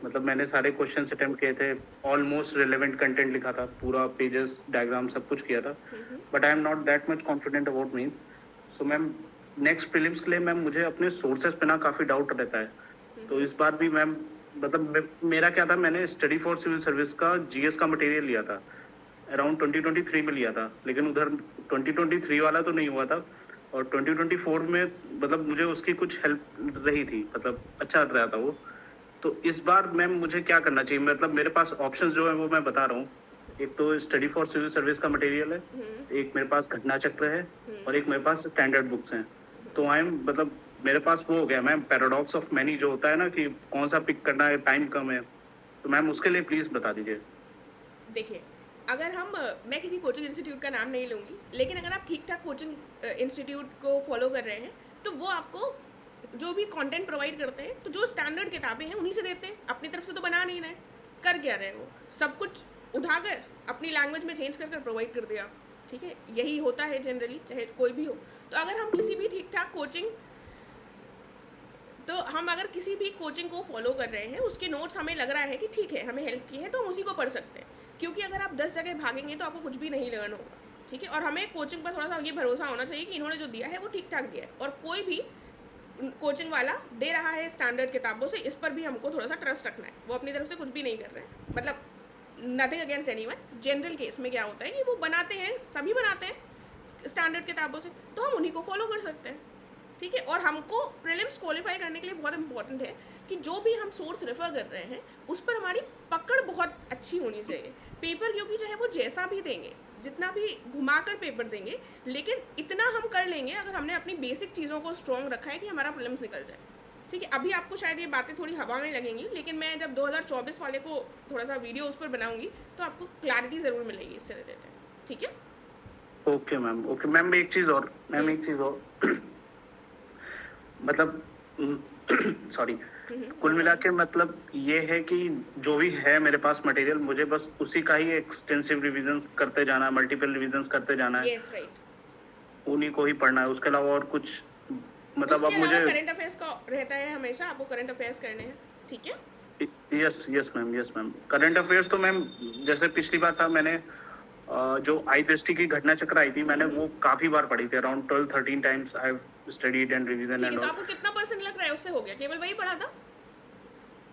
S9: मतलब मैंने सारे क्वेश्चन अटेम्प्ट किए थे, ऑलमोस्ट रिलेवेंट कंटेंट लिखा था, पूरा पेजेस डायग्राम सब कुछ किया था, but I am not that much confident about mains. So ma'am next prelims के लिए मैम मुझे अपने सोर्सेस पे ना काफ़ी डाउट रहता है। तो इस बार भी मैम मतलब मेरा क्या था, मैंने स्टडी फॉर सिविल सर्विस का जीएस का मटेरियल लिया था, अराउंड 2023 में लिया था, लेकिन उधर 2023 वाला तो नहीं हुआ था, और 2024 में मतलब मुझे उसकी कुछ हेल्प रही थी, मतलब अच्छा रहा था वो। तो इस बार मैम मुझे क्या करना चाहिए? मतलब मेरे पास ऑप्शंस जो है वो मैं बता रहा हूँ, एक तो स्टडी फॉर सिविल सर्विस का मटेरियल है, एक मेरे पास घटना चक्र है, और एक मेरे पास स्टैंडर्ड बुक्स हैं। तो आई एम मतलब मेरे पास वो हो गया मैम, पैराडॉक्स ऑफ मैनी जो होता है ना कि कौन सा पिक करना है, टाइम कम है, तो मैम उसके लिए प्लीज़ बता दीजिए।
S1: देखिए, अगर मैं किसी कोचिंग इंस्टीट्यूट का नाम नहीं लूँगी, लेकिन अगर आप ठीक ठाक कोचिंग इंस्टीट्यूट को फॉलो कर रहे हैं तो वो आपको जो भी कंटेंट प्रोवाइड करते हैं, तो जो स्टैंडर्ड किताबें हैं उन्हीं से देते हैं, अपनी तरफ से तो बना नहीं रहे। कर क्या रहे हैं वो, सब कुछ उठाकर अपनी लैंग्वेज में चेंज कर प्रोवाइड कर दिया, ठीक है। यही होता है जनरली, चाहे कोई भी हो। तो अगर हम किसी भी ठीक ठाक कोचिंग को फॉलो कर रहे हैं, उसके नोट्स हमें लग रहा है कि ठीक है, हमें हेल्प की है, तो हम उसी को पढ़ सकते हैं। क्योंकि अगर आप 10 जगह भागेंगे तो आपको कुछ भी नहीं लर्न होगा, ठीक है। और हमें कोचिंग पर थोड़ा सा ये भरोसा होना चाहिए कि इन्होंने जो दिया है वो ठीक ठाक दिया है, और कोई भी कोचिंग वाला दे रहा है स्टैंडर्ड किताबों से, इस पर भी हमको थोड़ा सा ट्रस्ट रखना है। वो अपनी तरफ से कुछ भी नहीं कर रहे हैं, मतलब nothing against anyone. General case में क्या होता है कि वो बनाते हैं, सभी बनाते हैं स्टैंडर्ड किताबों से, तो हम उन्हीं को फॉलो कर सकते हैं, ठीक है। और हमको प्रीलिम्स क्वालिफाई करने के लिए बहुत इंपॉर्टेंट है कि जो भी हम सोर्स रेफर कर रहे हैं उस पर हमारी पकड़ बहुत अच्छी होनी चाहिए। पेपर क्योंकि चाहे वो जैसा भी देंगे, जितना भी घुमाकर पेपर देंगे, लेकिन इतना हम कर लेंगे अगर हमने अपनी बेसिक चीज़ों को स्ट्रॉन्ग रखा है कि हमारा प्रीलिम्स निकल जाए, ठीक है। अभी आपको शायद ये बातें थोड़ी हवा में लगेंगी, लेकिन मैं जब 2024 वाले को थोड़ा सा वीडियो उस पर बनाऊंगी तो आपको क्लैरिटी ज़रूर मिलेगी इससे रिलेटेड, ठीक है।
S9: Okay ma'am, okay ma'am. एक चीज़ और मतलब सॉरी, कुल मिला के मतलब ये है कि जो भी है मेरे पास मटेरियल, मुझे बस उसी का ही एक्सटेंसिव रिवीजन करते जाना है, मल्टीपल रिवीजन करते जाना है,
S1: यस राइट,
S9: उन्हीं को ही पढ़ना है, उसके अलावा और कुछ मतलब अब मुझे
S1: करंट अफेयर्स का रहता है हमेशा, आपको करंट अफेयर्स करने हैं, ठीक है।
S9: Yes ma'am. करंट अफेयर्स तो मैम जैसे पिछली बार था, मैंने जो आई दृष्टि की घटना चक्र आई थी, मैंने वो काफी बार पढ़ी थी, around 12-13 times I have studied and revision and
S1: तो आपको कितना परसेंट लग रहा है उससे हो गया? केवल वही पढ़ा था?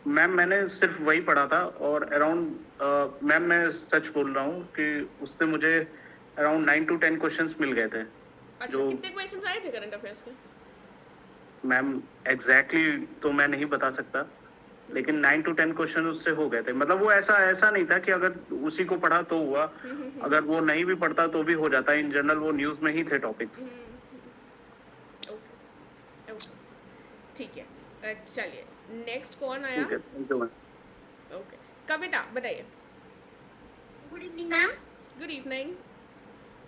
S9: मैम मैंने सिर्फ वही पढ़ा था, और अराउंड मैम मैं सच बोल रहा हूँ कि उससे मुझे अराउंड 9 to 10 क्वेश्चंस मिल गए थे,
S1: अच्छा,
S9: जो
S1: कितने क्वेश्चंस आए थे करंट अफेयर्स के?
S9: मैम एग्जैक्टली तो मैं नहीं बता सकता, लेकिन 9 to 10 क्वेश्चन उससे हो गए थे। मतलब वो ऐसा नहीं था कि अगर उसी को पढ़ा तो हुआ, अगर वो नहीं भी पढ़ता तो भी हो जाता। इन जनरल वो न्यूज़ में ही थे टॉपिक्स।
S1: ओके ओके, ठीक है। चलिए नेक्स्ट कौन आया?
S9: ठीक है, थैंक यू मैम।
S1: ओके, कविता बताइए।
S10: Good evening ma'am.
S1: Good evening.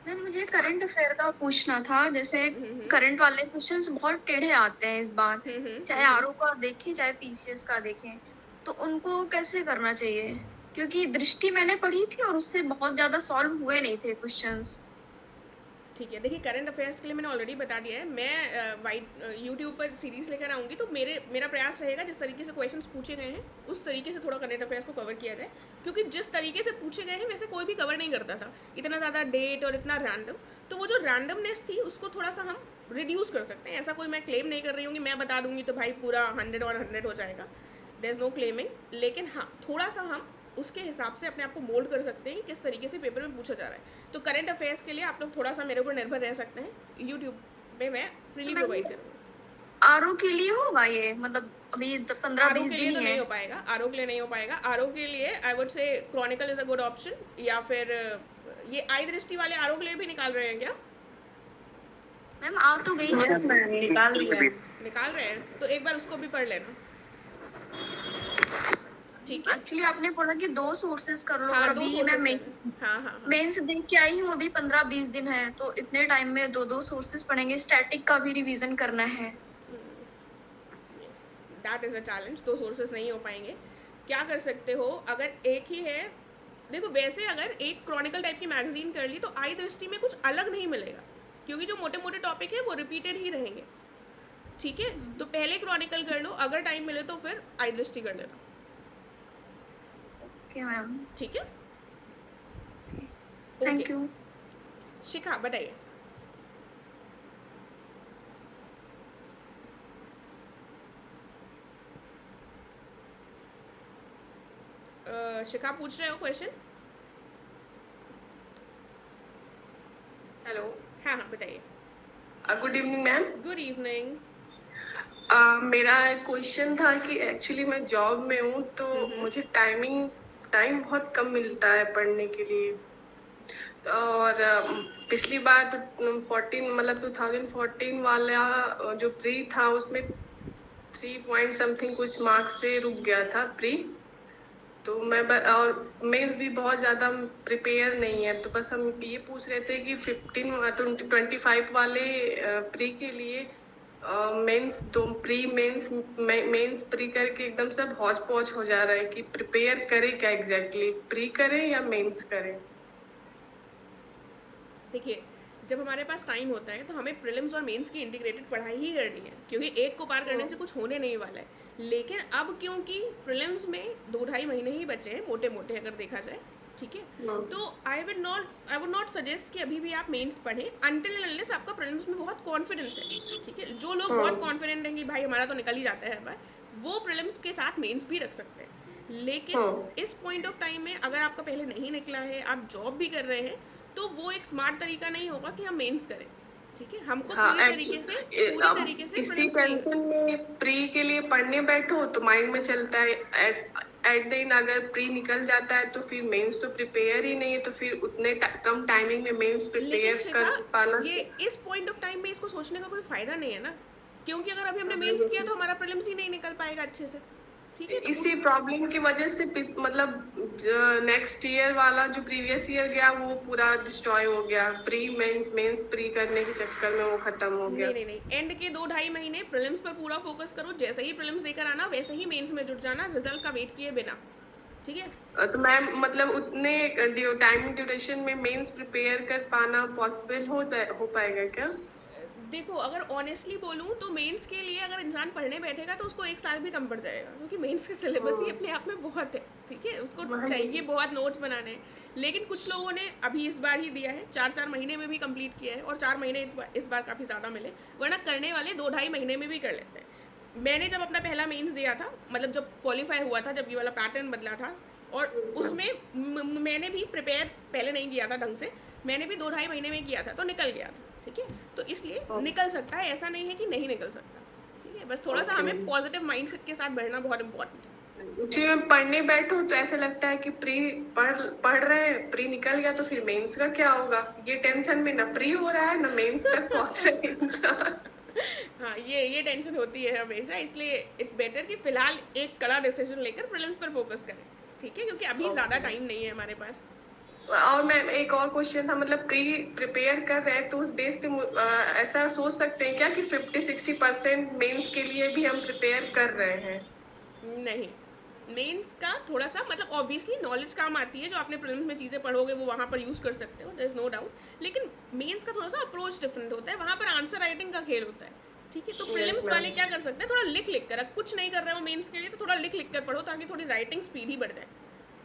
S10: Ma'am मुझे करंट अफेयर का पूछना था। जैसे करंट वाले क्वेश्चंस बहुत टेढ़े आते हैं इस बार, चाहे आरओ का देखें चाहे पीसीएस का देखें, तो उनको कैसे करना चाहिए? क्योंकि दृष्टि मैंने पढ़ी थी और उससे बहुत ज्यादा सॉल्व हुए नहीं थे क्वेश्चंस।
S1: ठीक है, देखिए करंट अफेयर्स के लिए मैंने ऑलरेडी बता दिया है। मैं यूट्यूब पर सीरीज़ लेकर आऊँगी, तो मेरा प्रयास रहेगा जिस तरीके से क्वेश्चंस पूछे गए हैं उस तरीके से थोड़ा करंट अफेयर्स को कवर किया जाए, क्योंकि जिस तरीके से पूछे गए हैं वैसे कोई भी कवर नहीं करता था, इतना ज़्यादा डेट और इतना रैंडम। तो वो जो रैंडमनेस थी उसको थोड़ा सा हम रिड्यूस कर सकते हैं। ऐसा कोई मैं क्लेम नहीं कर रही हूँ कि मैं बता दूँगी तो भाई पूरा 100 और 100 हो जाएगा, देयर इज़ नो क्लेमिंग। लेकिन हाँ, थोड़ा सा हम उसके हिसाब से अपने आप को मोल्ड कर सकते हैं कि किस तरीके से पेपर में पूछा जा रहा है। तो करंट अफेयर्स के लिए आप लोग थोड़ा सा मेरे ऊपर निर्भर रह सकते हैं। यूट्यूब में मैं फ्रीली प्रोवाइड करूँगी।
S10: आरओ के लिए होगा ये? मतलब अभी 15-20
S1: के लिए
S10: दिन
S1: तो
S10: ही
S1: नहीं
S10: है।
S1: हो पाएगा, आरओ के लिए नहीं हो पाएगा। आरओ के लिए I would say Chronicle is a good option, या फिर ये आई दृष्टि वाले आरओ के लिए भी निकाल रहे हैं क्या?
S10: मैम आ तो गई है।
S1: निकाल रहे हैं, तो एक बार उसको भी पढ़ लेना। ठीक है,
S10: एक्चुअली आपने बोला कि 2 सोर्सेज कर लो,
S1: हाँ,
S10: और
S1: 2
S10: अभी मैं
S1: sources हाँ,
S10: मेंस देख के आई हूँ, अभी 15-20 दिन है, तो इतने टाइम में 2 सोर्सेज पढ़ेंगे। स्टैटिक का भी रिवीजन करना है।
S1: That is a challenge. 2 sources नहीं हो पाएंगे। क्या कर सकते हो, अगर एक ही है, देखो वैसे अगर एक क्रॉनिकल टाइप की मैगजीन कर ली तो आई दृष्टि में कुछ अलग नहीं मिलेगा, क्योंकि जो मोटे मोटे टॉपिक है वो रिपीटेड ही रहेंगे। ठीक है, तो पहले क्रॉनिकल कर लो, अगर टाइम मिले तो फिर आई दृष्टि कर लेना।
S10: ओके मैम,
S1: ठीक है,
S10: थैंक यू।
S1: शिखा बताइए। शिखा पूछ रहे हो क्वेश्चन?
S11: हेलो,
S1: हाँ हाँ बताइए।
S11: Good evening ma'am.
S1: Good evening.
S11: मेरा क्वेश्चन था कि एक्चुअली मैं जॉब में हूँ, तो मुझे टाइम बहुत कम मिलता है पढ़ने के लिए। और पिछली बार 2014 वाला जो प्री था उसमें 3 पॉइंट समथिंग कुछ मार्क्स से रुक गया था प्री। तो और मेंस भी बहुत ज़्यादा प्रिपेयर नहीं है, तो बस हम ये पूछ रहे थे कि 25 वाले प्री के लिए मेंस प्री करके एकदम सब हौच पौच हो जा रहा है कि प्रिपेयर करें क्या एग्जैक्टली, प्री करें या मेंस करें।
S1: देखिए, जब हमारे पास टाइम होता है तो हमें प्रीलिम्स और मेंस की इंटीग्रेटेड पढ़ाई ही करनी है, क्योंकि एक को पार करने से कुछ होने नहीं वाला है। लेकिन अब क्योंकि प्रीलिम्स में 2-2.5 महीने ही बचे हैं मोटे मोटे अगर देखा जाए, ठीक है, तो आई वुड नॉट सजेस्ट कि अभी भी आप मेंस पढ़ें अनटिल अनलेस आपका प्रीलिम्स में बहुत कॉन्फिडेंस है। ठीक है, जो लोग बहुत कॉन्फिडेंट हैं कि भाई हमारा तो निकल ही जाता है हर बार, वो प्रीलिम्स के साथ मेंस भी रख सकते हैं। लेकिन इस पॉइंट ऑफ टाइम में अगर आपका पहले नहीं निकला है, आप जॉब भी कर रहे हैं, तो वो एक स्मार्ट तरीका नहीं होगा कि हम मेंस करें। ठीक है, हमको पूरी तरीके से
S11: इसी टेंशन में प्री के लिए पढ़ने बैठो तो माइंड में चलता है एट द एंड अगर प्री निकल जाता है तो फिर मेंस तो प्रिपेयर ही नहीं है, तो फिर उतने कम टाइमिंग में मेंस प्रिपेयर कर पाना।
S1: ये इस पॉइंट ऑफ टाइम में इसको सोचने का कोई फायदा नहीं है ना, क्योंकि अगर अभी हमने मेंस किया तो हमारा प्रीलिम्स ही नहीं निकल पाएगा अच्छे से। ठीक है,
S11: इसी प्रॉब्लम की वजह से मतलब नेक्स्ट ईयर वाला जो प्रीवियस ईयर गया वो पूरा डिस्ट्रॉय हो गया, प्री मेंस प्री करने के चक्कर में वो खत्म हो गया।
S1: नहीं, एंड के 2-2.5 महीने प्रीलिम्स पर पूरा फोकस करो। जैसे ही प्रीलिम्स देकर आना वैसे ही मेंस में जुट जाना, रिजल्ट का वेट किए बिना। ठीक है,
S11: तो मैम मतलब उतने टाइम ड्यूरेशन में मेंस प्रिपेयर कर पाना पॉसिबल हो पाएगा क्या?
S1: देखो, अगर ऑनेस्टली बोलूँ तो मेंस के लिए अगर इंसान पढ़ने बैठेगा तो उसको 1 साल भी कम पड़ जाएगा, क्योंकि मेंस का सिलेबस ही अपने आप में बहुत है। ठीक है, उसको चाहिए बहुत नोट्स बनाने हैं। लेकिन कुछ लोगों ने अभी इस बार ही दिया है, 4-4 महीने में भी कंप्लीट किया है, और 4 महीने इस बार काफ़ी ज़्यादा मिले, वरना करने वाले 2-2.5 महीने में भी कर लेते हैं। मैंने जब अपना पहला मेंस दिया था, मतलब जब क्वालिफाई हुआ था, जब ये वाला पैटर्न बदला था, और उसमें मैंने भी प्रिपेयर पहले नहीं किया था ढंग से, मैंने भी 2-2.5 महीने में किया था तो निकल गया था। ठीक है, तो इसलिए निकल सकता है, ऐसा नहीं है कि नहीं निकल सकता, ठीक है, बस थोड़ा सा हमें पॉजिटिव माइंडसेट के साथ बढ़ना बहुत इंपॉर्टेंट है।
S11: जी, मैं पढ़ने बैठूं तो ऐसा लगता है कि प्री पढ़ रहे हैं, प्री निकल गया तो फिर मेंस का क्या होगा, ये टेंशन में ना प्री हो रहा है ना मेंस तक पहुंच रहे हैं इंसान।
S1: हाँ, ये टेंशन होती है हमेशा, इसलिए इट्स बेटर कि फिलहाल एक कड़ा डिसीजन लेकर प्रीलिम्स पर फोकस करें, ठीक है, क्योंकि अभी ज़्यादा टाइम नहीं है हमारे पास।
S11: और मैम एक और क्वेश्चन था, मतलब प्रिपेयर कर रहे हैं तो उस बेस पे ऐसा सोच सकते हैं क्या कि 50-60% मेंस के लिए भी हम प्रिपेयर कर रहे हैं?
S1: नहीं, मेंस का थोड़ा सा मतलब ऑब्वियसली नॉलेज काम आती है, जो आपने प्रीलिम्स में चीज़ें पढ़ोगे वो वहाँ पर यूज़ कर सकते हो, देयर इज नो डाउट, लेकिन मेंस का थोड़ा सा अप्रोच डिफरेंट होता है, वहाँ पर आंसर राइटिंग का खेल होता है, ठीक है, तो प्रीलिम्स वाले क्या कर सकते हैं, थोड़ा लिख कर, कुछ नहीं कर रहे हो मेंस के लिए तो थोड़ा लिख कर पढ़ो, ताकि थोड़ी राइटिंग स्पीड ही बढ़ जाए।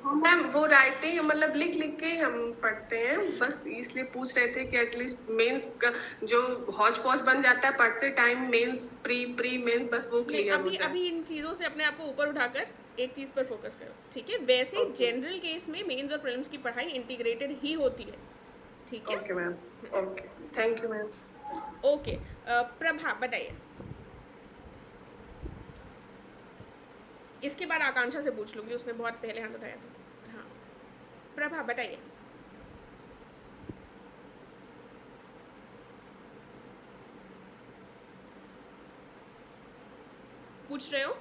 S11: मैम वो राइटिंग मतलब लिख के हम पढ़ते हैं, बस इसलिए पूछ रहे थे कि एटलीस्ट मेंस का जो हौच पौच बन जाता है पढ़ते टाइम, मेंस प्री मेंस, बस वो क्लियर हो जाए।
S1: अभी इन चीज़ों से अपने आप को ऊपर उठाकर एक चीज़ पर फोकस करो, ठीक है, वैसे जनरल केस में मेंस और प्रीलिम्स की पढ़ाई इंटीग्रेटेड ही होती है, ठीक है।
S11: Okay ma'am, okay, thank you ma'am.
S1: Okay, Prabha बताइए, इसके बाद आकांक्षा से पूछ लूंगी, उसने बहुत पहले हाथ उठाया था। हाँ, प्रभा बताइए। पूछ रहे हो?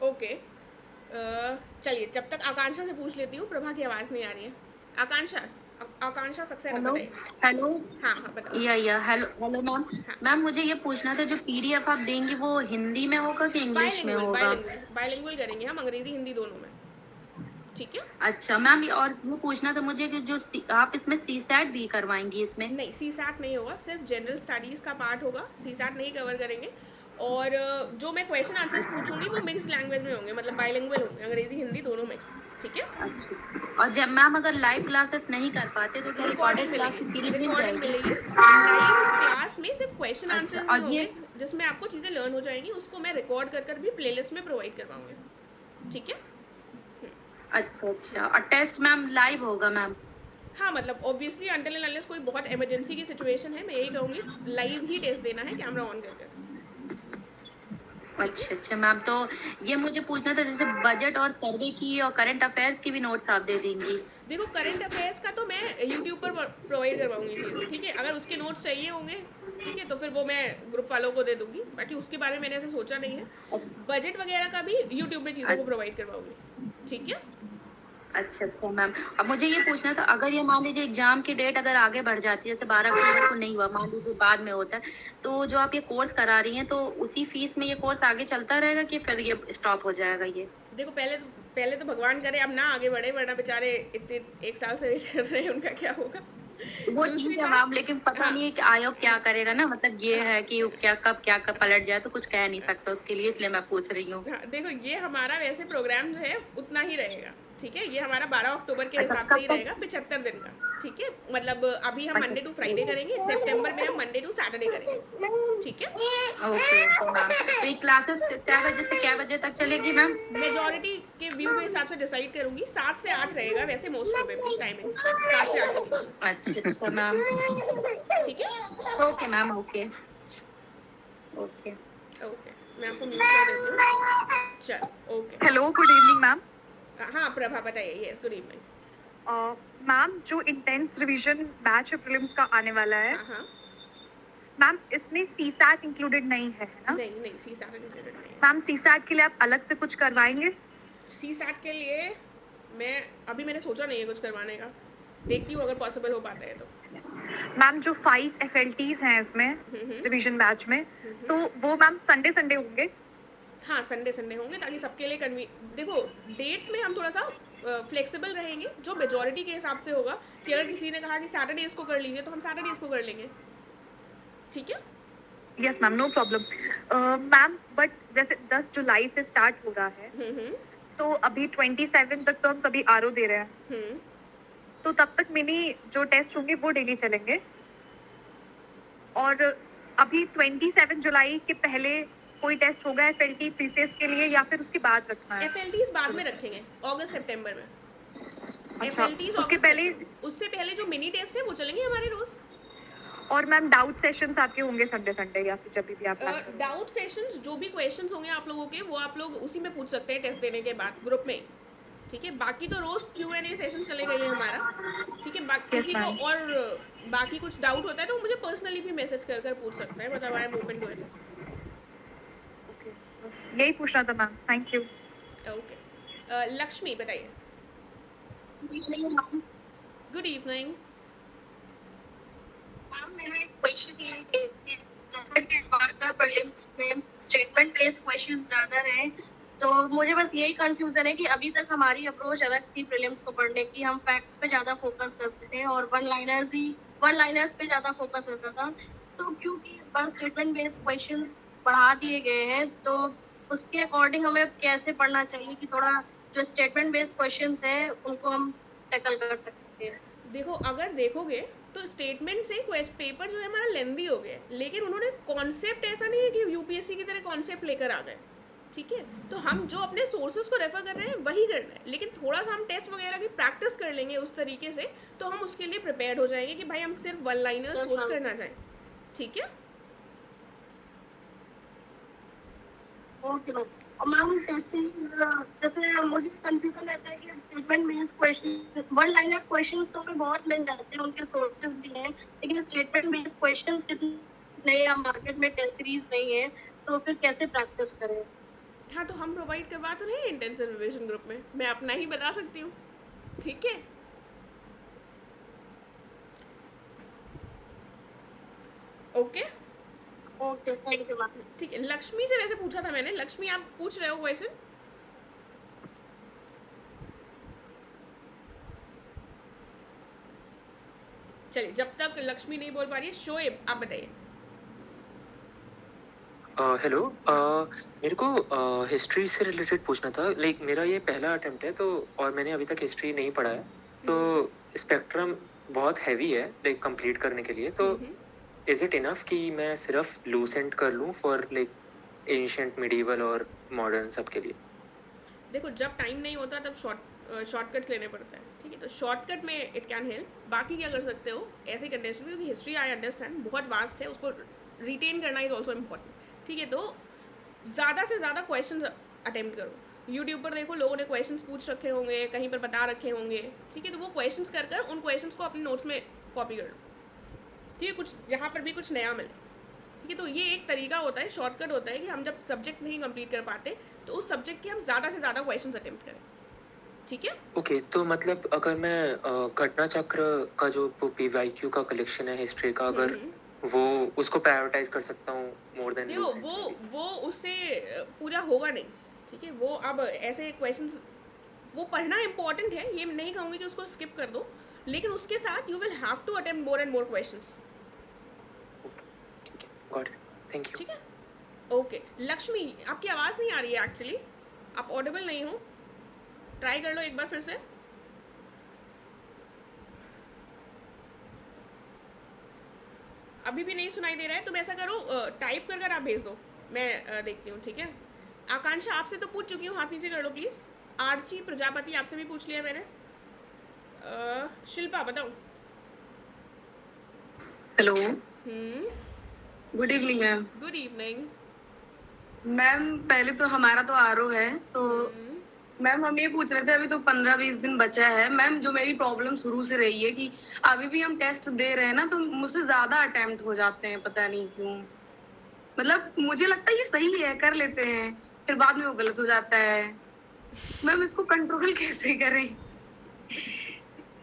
S1: ओके, चलिए जब तक आकांक्षा से पूछ लेती हूँ, प्रभा की आवाज़ नहीं आ रही है। आकांक्षा सक्सेना बताइए।
S12: हेलो।
S1: हाँ बताओ।
S12: या हेलो मैम। मैम मुझे ये पूछना था, जो पीडीएफ आप देंगी वो हिंदी में होगा कि इंग्लिश में होगा?
S1: बाइलिंगुअल करेंगे हम, अंग्रेजी हिंदी दोनों में, ठीक है।
S12: अच्छा मैम, और वो पूछना था मुझे कि जो आप इसमें सीसैट भी करवाएंगी इसमें?
S1: नहीं, सीसैट नहीं होगा, सिर्फ जनरल स्टडीज़ का पार्ट होगा, सीसैट नहीं कवर करेंगे। और जो मैं क्वेश्चन आंसर्स पूछूंगी वो मिक्स लैंग्वेज में होंगे, मतलब बाइलिंगुअल होंगे, अंग्रेजी हिंदी दोनों मिक्स, ठीक है।
S12: अच्छा, और जब मैम अगर लाइव क्लासेस नहीं कर पाते तो क्या रिकॉर्डेड क्लास की सीरीज मिल जाएगी?
S1: लाइव क्लास में सिर्फ क्वेश्चन आंसर्स होंगे, जिसमें आपको चीज़ें लर्न हो जाएंगी, उसको मैं रिकॉर्ड कर भी प्लेलिस्ट में प्रोवाइड करवाऊंगी, ठीक है।
S12: अच्छा, और टेस्ट मैम लाइव होगा मैम?
S1: हाँ, मतलब ऑब्वियसली अनटिल एंड अनलेस कोई बहुत इमरजेंसी की सिचुएशन है, मैं यही कहूँगी लाइव ही टेस्ट देना है, कैमरा ऑन करके।
S12: अच्छा मैम, तो ये मुझे पूछना था, जैसे बजट और सर्वे की और करंट अफेयर्स की भी नोट्स आप दे देंगी?
S1: देखो, करंट अफेयर्स का तो मैं यूट्यूब पर प्रोवाइड करवाऊंगी चीज़ें, ठीक है, अगर उसके नोट्स चाहिए होंगे, ठीक है, तो फिर वो मैं ग्रुप वालों को दे दूंगी, बाकी उसके बारे में मैंने ऐसे सोचा नहीं है। बजट वगैरह का भी यूट्यूब में चीज़ों को प्रोवाइड करवाऊंगी, ठीक है।
S12: अच्छा मैम, अब मुझे ये पूछना था, अगर ये मान लीजिए एग्जाम की डेट अगर आगे बढ़ जाती है, जैसे 12 अक्टूबर को नहीं हुआ, मान लीजिए बाद में होता है, तो जो आप ये कोर्स करा रही हैं तो उसी फीस में ये कोर्स आगे चलता रहेगा कि फिर ये स्टॉप हो जाएगा? ये
S1: देखो, पहले तो भगवान करे अब ना आगे बढ़े, वरना बेचारे इतने 1 साल से वेट कर रहे हैं, उनका क्या होगा।
S12: वो ठीक है मैम, लेकिन पता नहीं है कि आयोग क्या करेगा ना, मतलब ये है कि क्या कब पलट जाए, तो कुछ कह नहीं सकता उसके लिए, इसलिए मैं पूछ रही हूँ।
S1: देखो, ये हमारा वैसे प्रोग्राम जो है उतना ही रहेगा, ठीक है, ये हमारा 12 अक्टूबर के हिसाब से ही रहेगा, 75 दिन का, ठीक है, मतलब अभी हम मंडे टू फ्राइडे करेंगे, सितंबर में हम मंडे टू सैटरडे करेंगे, ठीक है।
S12: ओके मैम, तो ये क्लासेस क्या बजे से क्या बजे तक चलेगी मैम?
S1: मेजॉरिटी के व्यू के हिसाब से डिसाइड करूंगी, 7 से 8 रहेगा वैसे मोस्ट प्रोबेबली टाइमिंग, 7 से 8।
S12: अच्छा मैम,
S1: ठीक है।
S12: ओके मैम, ओके,
S1: मैं आपको म्यूट कर देती हूँ, चल okay.
S13: Hello, good evening ma'am.
S1: हाँ प्रभा बताइए। Yes, good evening
S13: ma'am. जो इंटेंस रिवीजन बैच प्रीलिम्स का आने वाला है मैम, इसमें सीसैट इंक्लूडेड नहीं है ना?
S1: नहीं, सीसैट इंक्लूडेड नहीं है
S13: मैम। सीसैट के लिए आप अलग से कुछ करवाएंगे?
S1: सीसैट के लिए मैंने सोचा नहीं है कुछ करवाने का, देखती हूँ अगर पॉसिबल हो पाता है तो।
S13: मैम, जो 5 FLTs हैं इसमें रिवीजन बैच में, तो वो मैम संडे होंगे?
S1: हाँ, संडे होंगे, ताकि सबके लिए देखो, डेट्स में हम थोड़ा सा फ्लेक्सिबल रहेंगे, जो मेजॉरिटी के हिसाब से होगा, कि अगर किसी ने कहा कि सैटरडेज को कर लीजिए तो हम सैटरडेज को कर लेंगे, ठीक है।
S13: Yes ma'am, no problem ma'am. But जैसे 10 जुलाई से स्टार्ट हो रहा है, तो अभी 27 तक तो हम सभी आरओ दे रहे हैं, तो तब तक मिनी जो टेस्ट होंगे वो डेली चलेंगे, और अभी 27 जुलाई के पहले कोई टेस्ट होगा FLT पीसीएस के लिए, या फिर उसके बाद रखना है?
S1: FLTs बाद में रखेंगे, अगस्त सितंबर में।
S13: अच्छा,
S1: FLTs
S13: उसके
S1: अगस्त
S13: पहले
S1: सितंबर। उससे पहले जो मिनी टेस्ट है वो चलेंगे हमारे रोज।
S13: और मैम डाउट सेशंस आपके होंगे संडे या फिर जब भी आप प्लान करो?
S1: डाउट सेशंस जो भी क्वेश्चंस होंगे आप लोगों के वो आप लोग उसी में पूछ सकते हैं टेस्ट देने के बाद ग्रुप में, ठीक है। बाकी तो रोज Q&A सेशन चलेगा ये हमारा, ठीक है। किसी को
S13: ma'am.
S1: और बाकी कुछ डाउट होता है तो वो मुझे पर्सनली भी मैसेज कर कर पूछ सकता है, मतलब I am open to it.
S13: यही पूछना था ma'am, thank you.
S1: Okay, Lakshmi बताइए। Good evening.
S10: मेरा एक क्वेश्चन ये है कि जैसे कि इस बार का प्रीलिम्स में स्टेटमेंट बेस्ड क्वेश्चंस ज्यादा रहे, तो मुझे बस यही कंफ्यूजन है कि अभी तक हमारी अप्रोच अलग थी प्रीलिम्स को पढ़ने की, हम फैक्ट्स पे ज्यादा फोकस करते थे और वन लाइनर्स पे ज्यादा फोकस रहता था। तो क्योंकि इस बार स्टेटमेंट बेस्ड क्वेश्चंस बढ़ा दिए गए हैं, तो उसके अकॉर्डिंग हमें कैसे पढ़ना चाहिए कि थोड़ा जो स्टेटमेंट बेस्ड क्वेश्चंस है उनको हम टैकल कर सकते हैं?
S1: देखो, अगर देखोगे तो स्टेटमेंट से पेपर जो है हमारा लेंदी हो गया, लेकिन उन्होंने कॉन्सेप्ट ऐसा नहीं है कि यूपीएससी की तरह कॉन्सेप्ट लेकर आ गए, ठीक है। तो हम जो अपने सोर्सेज को रेफर कर रहे हैं वही करना है, लेकिन थोड़ा सा हम टेस्ट वगैरह की प्रैक्टिस कर लेंगे उस तरीके से, तो हम उसके लिए प्रिपेयर्ड हो जाएंगे कि भाई हम सिर्फ वन लाइनर सोच कर ना जाए, ठीक है।
S10: Okay ma'am. और मैम जैसे मुझे कंफ्यूजन रहता है कि statement based question one liner questions तो हमें बहुत मिल जाते हैं, उनके सोर्सेज भी हैं, लेकिन स्टेटमेंट बेस्ड क्वेश्चंस कितने नए मार्केट में टेस्ट सीरीज नहीं है, तो फिर कैसे प्रैक्टिस करें?
S1: हाँ, तो हम प्रोवाइड करवा तो रहे हैं इंटेंसिव रिवीजन ग्रुप में, मैं अपना ही बता सकती हूँ, ठीक है। Okay
S10: okay, thank you ma'am.
S1: ठीक है, लक्ष्मी से वैसे पूछा था मैंने। लक्ष्मी, आप पूछ रहे हो क्वेश्चन? चलिए, जब तक लक्ष्मी नहीं बोल पा रही है, शोएब आप बताइए।
S14: हेलो, मेरे को हिस्ट्री से रिलेटेड पूछना था। लाइक मेरा ये पहला अटेम्प्ट है, तो और मैंने अभी तक हिस्ट्री नहीं पढ़ा है, तो स्पेक्ट्रम बहुत हैवी है लाइक कंप्लीट करने के लिए। तो इज इट इनफ कि मैं सिर्फ लूसेंट कर लूँ फॉर लाइक एंशिएंट, मिडीवल और मॉडर्न सब के लिए?
S1: देखो, जब टाइम नहीं होता तब शॉर्टकट्स लेने पड़ता है, ठीक है। तो शॉर्टकट में इट कैन हेल्प। बाकी क्या कर सकते हो ऐसे कंडीशन में, क्योंकि हिस्ट्री आई अंडरस्टैंड बहुत वास्ट है, उसको रिटेन करना इज ऑल्सो इम्पॉर्टेंट, ठीक है। तो ज़्यादा से ज़्यादा क्वेश्चन अटेम्प्ट करो। यूट्यूब पर देखो, लोगों ने क्वेश्चंस पूछ रखे होंगे, कहीं पर बता रखे होंगे, ठीक है। तो वो क्वेश्चंस कर कर उन क्वेश्चंस को अपने नोट्स में कॉपी कर लो, ठीक है, कुछ जहाँ पर भी कुछ नया मिले, ठीक है। तो ये एक तरीका होता है, शॉर्टकट होता है कि हम जब सब्जेक्ट नहीं कंप्लीट कर पाते तो उस सब्जेक्ट के हम ज़्यादा से ज़्यादा क्वेश्चंस अटेम्प्ट करें, ठीक है।
S14: ओके, तो मतलब अगर मैं घटना चक्र का जो PYQ का कलेक्शन है हिस्ट्री का, अगर वो उसको प्रायोरिटाइज कर सकता हूँ मोर देन?
S1: देखो, वो उससे पूरा होगा नहीं, ठीक है। वो अब ऐसे क्वेश्चंस वो पढ़ना इंपॉर्टेंट है, ये नहीं कहूँगी कि उसको स्किप कर दो, लेकिन उसके साथ you will have to attempt more and more questions,
S14: got it, thank you.
S1: ठीक है। ओके, लक्ष्मी, आपकी आवाज़ नहीं आ रही है एक्चुअली, आप ऑडिबल नहीं हो, ट्राई कर लो एक बार फिर से। अभी भी नहीं सुनाई दे रहा है, तुम ऐसा करो, टाइप कर कर आप भेज दो, मैं देखती हूँ, ठीक है। आकांक्षा, आपसे तो पूछ चुकी हूँ, हाथ नीचे कर लो प्लीज़। आर्ची प्रजापति, आपसे भी पूछ लिया मैंने। शिल्पा बताओ।
S15: Hello, good evening ma'am.
S1: Good evening
S15: ma'am. पहले तो हमारा तो आरओ है, तो मैम हम ये पूछ रहे थे, अभी तो 15-20 दिन बचा है मैम। जो मेरी प्रॉब्लम शुरू से रही है कि अभी भी हम टेस्ट दे रहे हैं ना, तो मुझसे ज्यादा अटेम्प्ट हो जाते हैं, पता नहीं क्यों। मतलब मुझे लगता है ये सही है, कर लेते हैं, फिर बाद में वो गलत हो जाता है। मैम इसको कंट्रोल कैसे करें?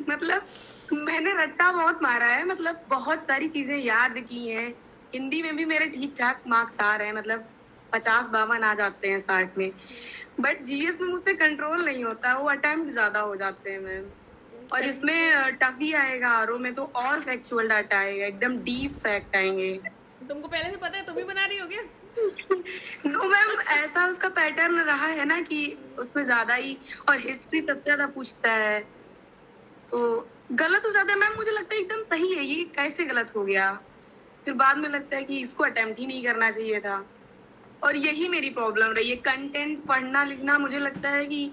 S15: मतलब मैंने रट्टा बहुत मारा है, मतलब बहुत सारी चीजें याद की हैं। हिंदी में भी मेरे ठीक ठाक मार्क्स आ रहे हैं, मतलब 50-52 आ जाते हैं 60 में, बट जीएस में मुझसे कंट्रोल नहीं होता, वो अटेम्प्ट ज्यादा हो जाते हैं मैम। और इसमें टफ ही आएगा, आरओ में तो और फैक्चुअल डाटा आएगा, एकदम डीप फैक्ट आएंगे।
S1: तुमको पहले से पता है, तुम ही बना रही हो क्या?
S15: नो मैम, ऐसा उसका पैटर्न रहा है ना कि उसमें ज्यादा ही, और हिस्ट्री सबसे ज्यादा पूछता है, तो गलत हो जाता है मैम। मुझे लगता है एकदम सही है, ये कैसे गलत हो गया? फिर बाद में लगता है कि इसको अटेम्प्ट ही नहीं करना चाहिए था। और यही मेरी प्रॉब्लम रही है, कंटेंट पढ़ना लिखना। मुझे लगता है कि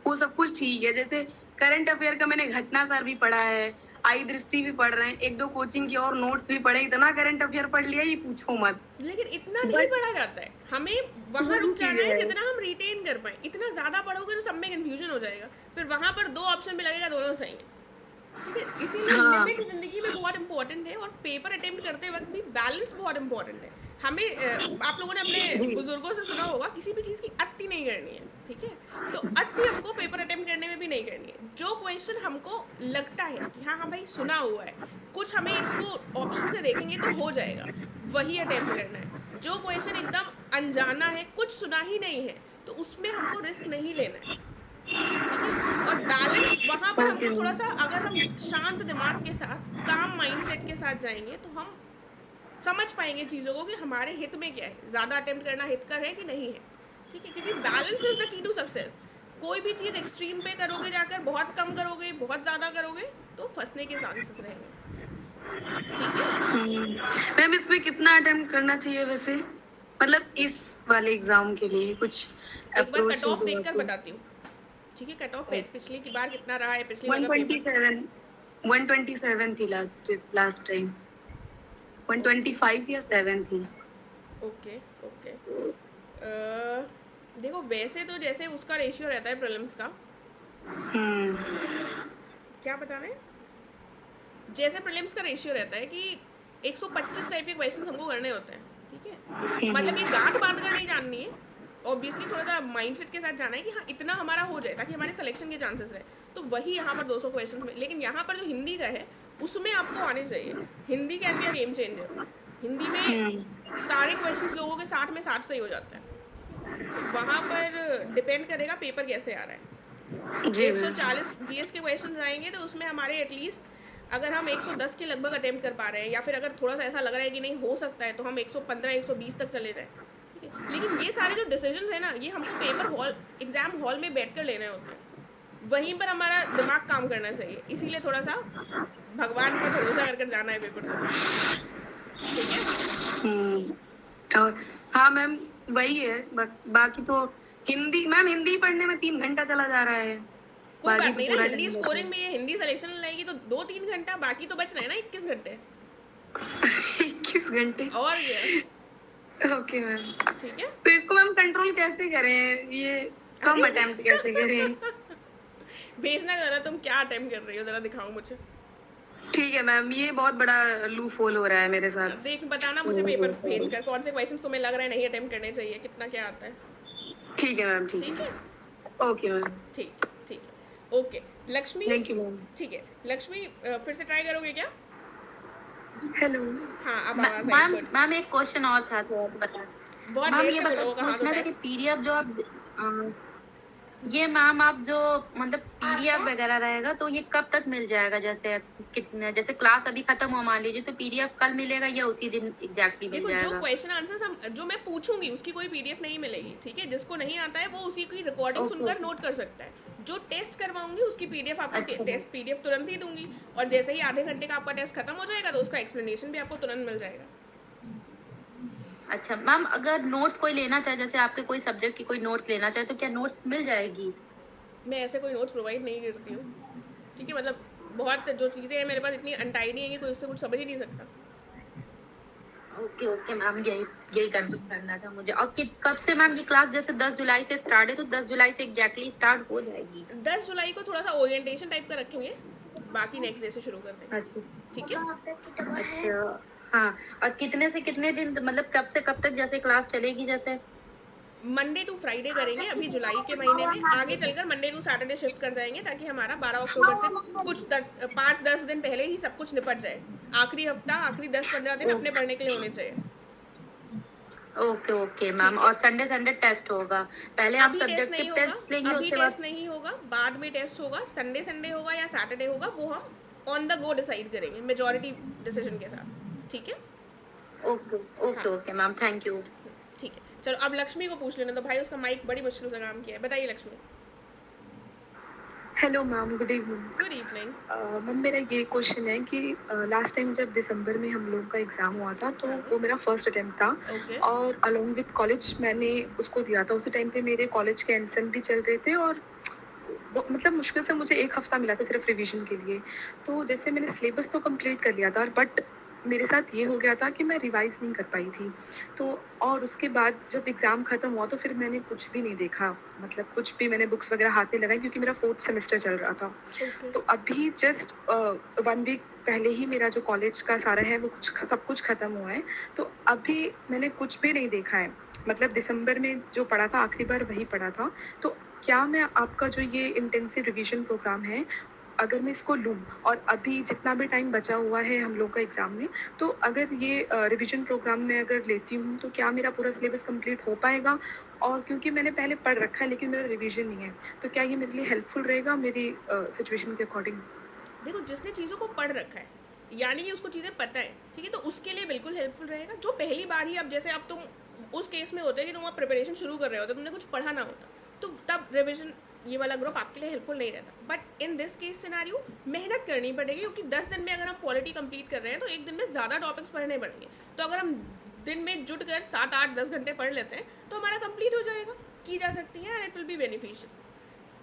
S15: वो सब कुछ ठीक है, जैसे करंट अफेयर का मैंने घटना सार भी पढ़ा है, आई दृष्टि भी पढ़ रहे हैं, 1-2 कोचिंग की और नोट्स भी पढ़े, इतना करंट अफेयर पढ़ लिया ये पूछो मत।
S1: लेकिन इतना नहीं पढ़ा जाता है, हमें वहाँ रुक जाना है जितना हम रिटेन कर पाए। इतना ज्यादा पढ़ोगे तो सब में कंफ्यूजन हो जाएगा, फिर वहाँ पर 2 ऑप्शन भी लगेगा, दोनों सही है। ठीक है, इसीलिए लिमिट जिंदगी में बहुत इंपॉर्टेंट है, और पेपर अटेम्प्ट करते वक्त भी बैलेंस बहुत इंपॉर्टेंट है। हमें आप लोगों ने अपने बुजुर्गों से सुना होगा, किसी भी चीज़ की अति नहीं करनी है। ठीक है, तो अति हमको पेपर अटेम्प्ट करने में भी नहीं करनी है। जो क्वेश्चन हमको लगता है कि हाँ भाई सुना हुआ है, कुछ हमें इसको ऑप्शन से देखेंगे तो हो जाएगा, वही अटेम्प्ट करना है। जो क्वेश्चन एकदम अनजाना है, कुछ सुना ही नहीं है, तो उसमें हमको रिस्क नहीं लेना है। ठीक है, और बैलेंस वहाँ पर हमको थोड़ा सा, अगर हम शांत दिमाग के साथ, काम माइंडसेट के साथ जाएंगे तो हम समझ पाएंगे चीज़ों को कि हमारे हित में क्या है, ज़्यादा अटेम्प्ट करना हितकर है कि नहीं है। ठीक है, क्योंकि balance is the key to success. कोई भी चीज़ एक्सट्रीम पे करोगे जाकर, बहुत कम करोगे, बहुत ज़्यादा करोगे, तो फंसने के चांसेस रहेंगे। ठीक है
S15: मैम, इसमें कितना अटेम्प्ट करना चाहिए वैसे, मतलब इस वाले एग्जाम के लिए कुछ
S1: एक बार कट ऑफ देखकर बताती हूँ। ठीक है, कट ऑफ पिछली की बार कितना रहा है? पिछली
S15: 127 थी लास्ट टाइम, 125 या 7 थी।
S1: ओके ओके, देखो वैसे तो जैसे उसका रेशियो रहता है प्रीलिम्स का, क्या बताना है, जैसे प्रीलिम्स का रेशियो रहता है कि 125 टाइप के क्वेश्चंस हमको करने होते हैं। ठीक है, मतलब ये गांठ बांध कर नहीं जाननी है, ऑब्वियसली थोड़ा सा माइंडसेट के साथ जाना है कि हाँ इतना हमारा हो जाए ताकि हमारे सिलेक्शन के चांसेस रहे। तो वही यहाँ पर 200 क्वेश्चन में, लेकिन यहाँ पर जो हिंदी का है उसमें आपको आने चाहिए। Hindi can be a game changer. Hindi में सारे क्वेश्चंस लोगों के 60 में 60 सही हो जाता है। तो वहाँ पर डिपेंड करेगा पेपर कैसे आ रहा है। 140 जीएस के क्वेश्चन आएंगे तो उसमें हमारे एटलीस्ट अगर हम 110 के लगभग अटेम्प्ट कर पा रहे हैं, या फिर अगर थोड़ा सा ऐसा लग रहा है कि नहीं हो सकता है, तो हम 115 120 तक चले जाए। ठीक है, लेकिन ये सारे जो डिसीजंस है ना, ये हमको पेपर हॉल, एग्जाम हॉल में बैठकर लेने होते हैं। वहीं पर हमारा दिमाग काम करना चाहिए। इसीलिए थोड़ा सा भगवान पर भरोसा कर जाना है पेपर में। ठीक है,
S15: और हाँ मैम वही है, बाकी तो हिंदी, मैम हिंदी पढ़ने में 3 घंटा चला जा रहा है।
S1: कोई बात नहीं ना, हिंदी स्कोरिंग में हिंदी सिलेक्शन लाएगी तो 2-3 घंटा, बाकी तो बच रहे हैं ना 21 घंटे।
S15: 21 घंटे
S1: और ये
S15: ओके मैम,
S1: ठीक है।
S15: तो इसको मैम कंट्रोल कैसे करें, ये कम अटेम्प्ट कैसे करें?
S1: भेजना जरा, तुम क्या अटेम्प्ट कर रही हो, जरा दिखाओ मुझे।
S15: ठीक है मैम, ये बहुत बड़ा लूप होल हो रहा है मेरे साथ।
S1: देख बताना मुझे पेपर भेजकर कौन से क्वेश्चंस तुम्हें लग रहा है नहीं अटेम्प्ट करने चाहिए, कितना क्या आता है।
S15: ठीक है मैम, ठीक है, ओके मैम,
S1: ठीक ठीक है, okay Lakshmi.
S15: Thank you ma'am.
S1: ठीक है लक्ष्मी, फिर से ट्राई करोगे क्या?
S15: हेलो,
S1: हाँ अब आवाज आई। गुड
S12: मैम एक क्वेश्चन और था तो बता।
S1: बहुत
S12: मैम
S1: देर
S12: ये
S1: से लोगों का हाथ
S12: पूछना
S1: उठा
S12: था
S1: है।
S12: कि पीडीएफ जो आप ये मैम आप जो मतलब पीडीएफ वगैरह रहेगा तो ये कब तक मिल जाएगा? जैसे कितने, जैसे क्लास अभी खत्म हुआ मान लीजिए, तो पीडीएफ कल मिलेगा या उसी दिन एग्जैक्टली मिल
S1: देखो
S12: जाएगा?
S1: जो क्वेश्चन आंसर जो मैं पूछूंगी उसकी कोई पीडीएफ नहीं मिलेगी। ठीक है, जिसको नहीं आता है वो उसी की रिकॉर्डिंग सुनकर नोट कर सकता है। जो टेस्ट करवाऊंगी उसकी पीडीएफ आपको टेस्ट पीडीएफ तुरंत ही दूंगी, और जैसे ही आधे घंटे का आपका टेस्ट खत्म हो जाएगा तो उसका एक्सप्लेनेशन भी आपको तुरंत मिल जाएगा।
S12: अच्छा मैम, अगर नोट्स कोई लेना चाहे, जैसे आपके कोई सब्जेक्ट की कोई नोट्स लेना चाहे तो क्या नोट्स मिल जाएगी?
S1: मैं ऐसे कोई नोट्स प्रोवाइड नहीं करती हूँ। ठीक है, मतलब बहुत जो चीज़ें हैं मेरे पास इतनी अनटाइडी हैं कि कोई उससे कुछ समझ ही नहीं सकता।
S12: ओके ओके मैम, यही कंफर्म करना था मुझे। और कब से मैम ये क्लास, जैसे 10 जुलाई से स्टार्ट है तो 10 जुलाई से एग्जैक्टली स्टार्ट हो जाएगी?
S1: 10 जुलाई को थोड़ा सा ओरिएंटेशन टाइप का रखेंगे, बाकी नेक्स्ट डे से शुरू कर देंगे।
S12: अच्छा
S1: ठीक है,
S12: अच्छा हाँ। और कितने से कितने दिन, मतलब कब से कब तक जैसे क्लास चलेगी? जैसे
S1: मंडे टू फ्राइडे करेंगे अभी जुलाई के महीने में, आगे चलकर मंडे टू सैटरडे शिफ्ट कर जाएंगे ताकि हमारा 12 अक्टूबर से कुछ 5-10 दिन पहले ही सब कुछ निपट जाए। आखिरी हफ्ता, आखिरी 10-15 दिन अपने पढ़ने के लिए होने चाहिए।
S12: ओके ओके मैम, और संडे टेस्ट होगा? पहले आप सब्जेक्टिव टेस्ट लेंगे,
S1: अभी
S12: उसके
S1: टेस्ट
S12: बाद
S1: नहीं होगा, बाद में टेस्ट होगा। संडे होगा या सैटरडे होगा वो हम ऑन द गो डिसाइड करेंगे मेजॉरिटी डिसीजन के साथ। ठीक है,
S12: okay okay okay ma'am, thank you.
S1: ठीक है, चलो अब लक्ष्मी को पूछ लेना। तो भाई उसका माइक बड़ी मुश्किल से काम किया है। बताइए Lakshmi.
S16: Hello ma'am, good evening.
S1: Good evening
S16: ma'am, मेरा ये क्वेश्चन है कि लास्ट टाइम जब दिसंबर में हम लोगों का एग्ज़ाम हुआ था तो वो मेरा फर्स्ट अटेम्प्ट था। और अलोंग विथ कॉलेज मैंने उसको दिया था। उसी टाइम पे मेरे कॉलेज के एंड सेम भी चल रहे थे और मतलब मुश्किल से मुझे 1 हफ्ता मिला था सिर्फ रिवीजन के लिए। तो जैसे मैंने सिलेबस तो कंप्लीट कर लिया था, बट मेरे साथ ये हो गया था कि मैं रिवाइज़ नहीं कर पाई थी। तो और उसके बाद जब एग्ज़ाम ख़त्म हुआ तो फिर मैंने कुछ भी नहीं देखा, मतलब कुछ भी मैंने बुक्स वग़ैरह हाथ नहीं लगाई, क्योंकि मेरा 4th सेमेस्टर चल रहा था। तो अभी जस्ट 1 वीक पहले ही मेरा जो कॉलेज का सारा है वो सब कुछ ख़त्म हुआ है। तो अभी मैंने कुछ भी नहीं देखा है, मतलब दिसंबर में जो पढ़ा था आखिरी बार वही पढ़ा था। तो क्या मैं आपका जो ये इंटेंसिव रिवीजन प्रोग्राम है, अगर मैं इसको लूँ और अभी जितना भी टाइम बचा हुआ है हम लोग का एग्ज़ाम में, तो अगर ये रिवीजन प्रोग्राम में अगर लेती हूँ तो क्या मेरा पूरा सिलेबस कंप्लीट हो पाएगा? और क्योंकि मैंने पहले पढ़ रखा है लेकिन मेरा रिवीजन नहीं है, तो क्या ये मेरे लिए हेल्पफुल रहेगा मेरी सिचुएशन के अकॉर्डिंग?
S1: देखो, जिसने चीज़ों को पढ़ रखा है यानी कि उसको चीज़ें पता है, ठीक है, तो उसके लिए बिल्कुल हेल्पफुल रहेगा। जो पहली बार ही, अब जैसे अब तुम उस केस में होते कि तुम अब प्रिपरेशन शुरू कर रहे होते, तुमने कुछ पढ़ा ना होता, तो तब रिवीजन ये वाला ग्रुप आपके लिए हेल्पफुल नहीं रहता। But in this case scenario मेहनत करनी पड़ेगी, क्योंकि 10 दिन में अगर हम पॉलिटी कंप्लीट कर रहे हैं तो एक दिन में ज़्यादा टॉपिक्स पढ़ने पड़ेंगे। तो अगर हम दिन में जुट कर 7, 8, 10 घंटे पढ़ लेते हैं तो हमारा कंप्लीट हो जाएगा, की जा सकती है, and it will be beneficial.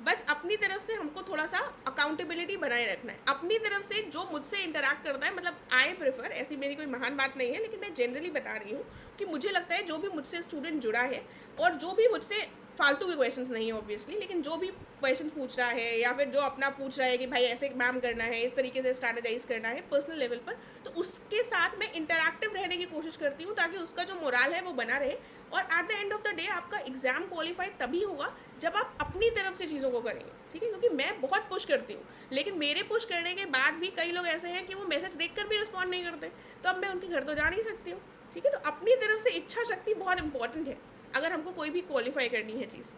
S1: बस अपनी तरफ से हमको थोड़ा सा अकाउंटेबिलिटी बनाए रखना है। अपनी तरफ से जो मुझसे इंटरैक्ट करता है, मतलब आई प्रेफर, ऐसी मेरी कोई महान बात नहीं है, लेकिन मैं जनरली बता रही हूँ कि मुझे लगता है जो भी मुझसे स्टूडेंट जुड़ा है और जो भी मुझसे फालतू के क्वेश्चंस नहीं है ऑब्वियसली, लेकिन जो भी क्वेश्चन पूछ रहा है या फिर जो अपना पूछ रहा है कि भाई ऐसे मैम करना है, इस तरीके से स्ट्रैटेजाइज करना है पर्सनल लेवल पर, तो उसके साथ मैं इंटरैक्टिव रहने की कोशिश करती हूँ ताकि उसका जो मोरल है वो बना रहे। और at the end of the day आपका एग्जाम क्वालिफाई तभी होगा जब आप अपनी तरफ से चीज़ों को करेंगे, ठीक है, क्योंकि मैं बहुत पुश करती हूँ, लेकिन मेरे पुश करने के बाद भी कई लोग ऐसे हैं कि वो मैसेज देखकर भी रिस्पॉन्ड नहीं करते, तो अब मैं उनके घर तो जा नहीं सकती हूँ, ठीक है। तो अपनी तरफ से इच्छा शक्ति बहुत इंपॉर्टेंट है अगर हमको कोई भी क्वालिफाई करनी है चीज़,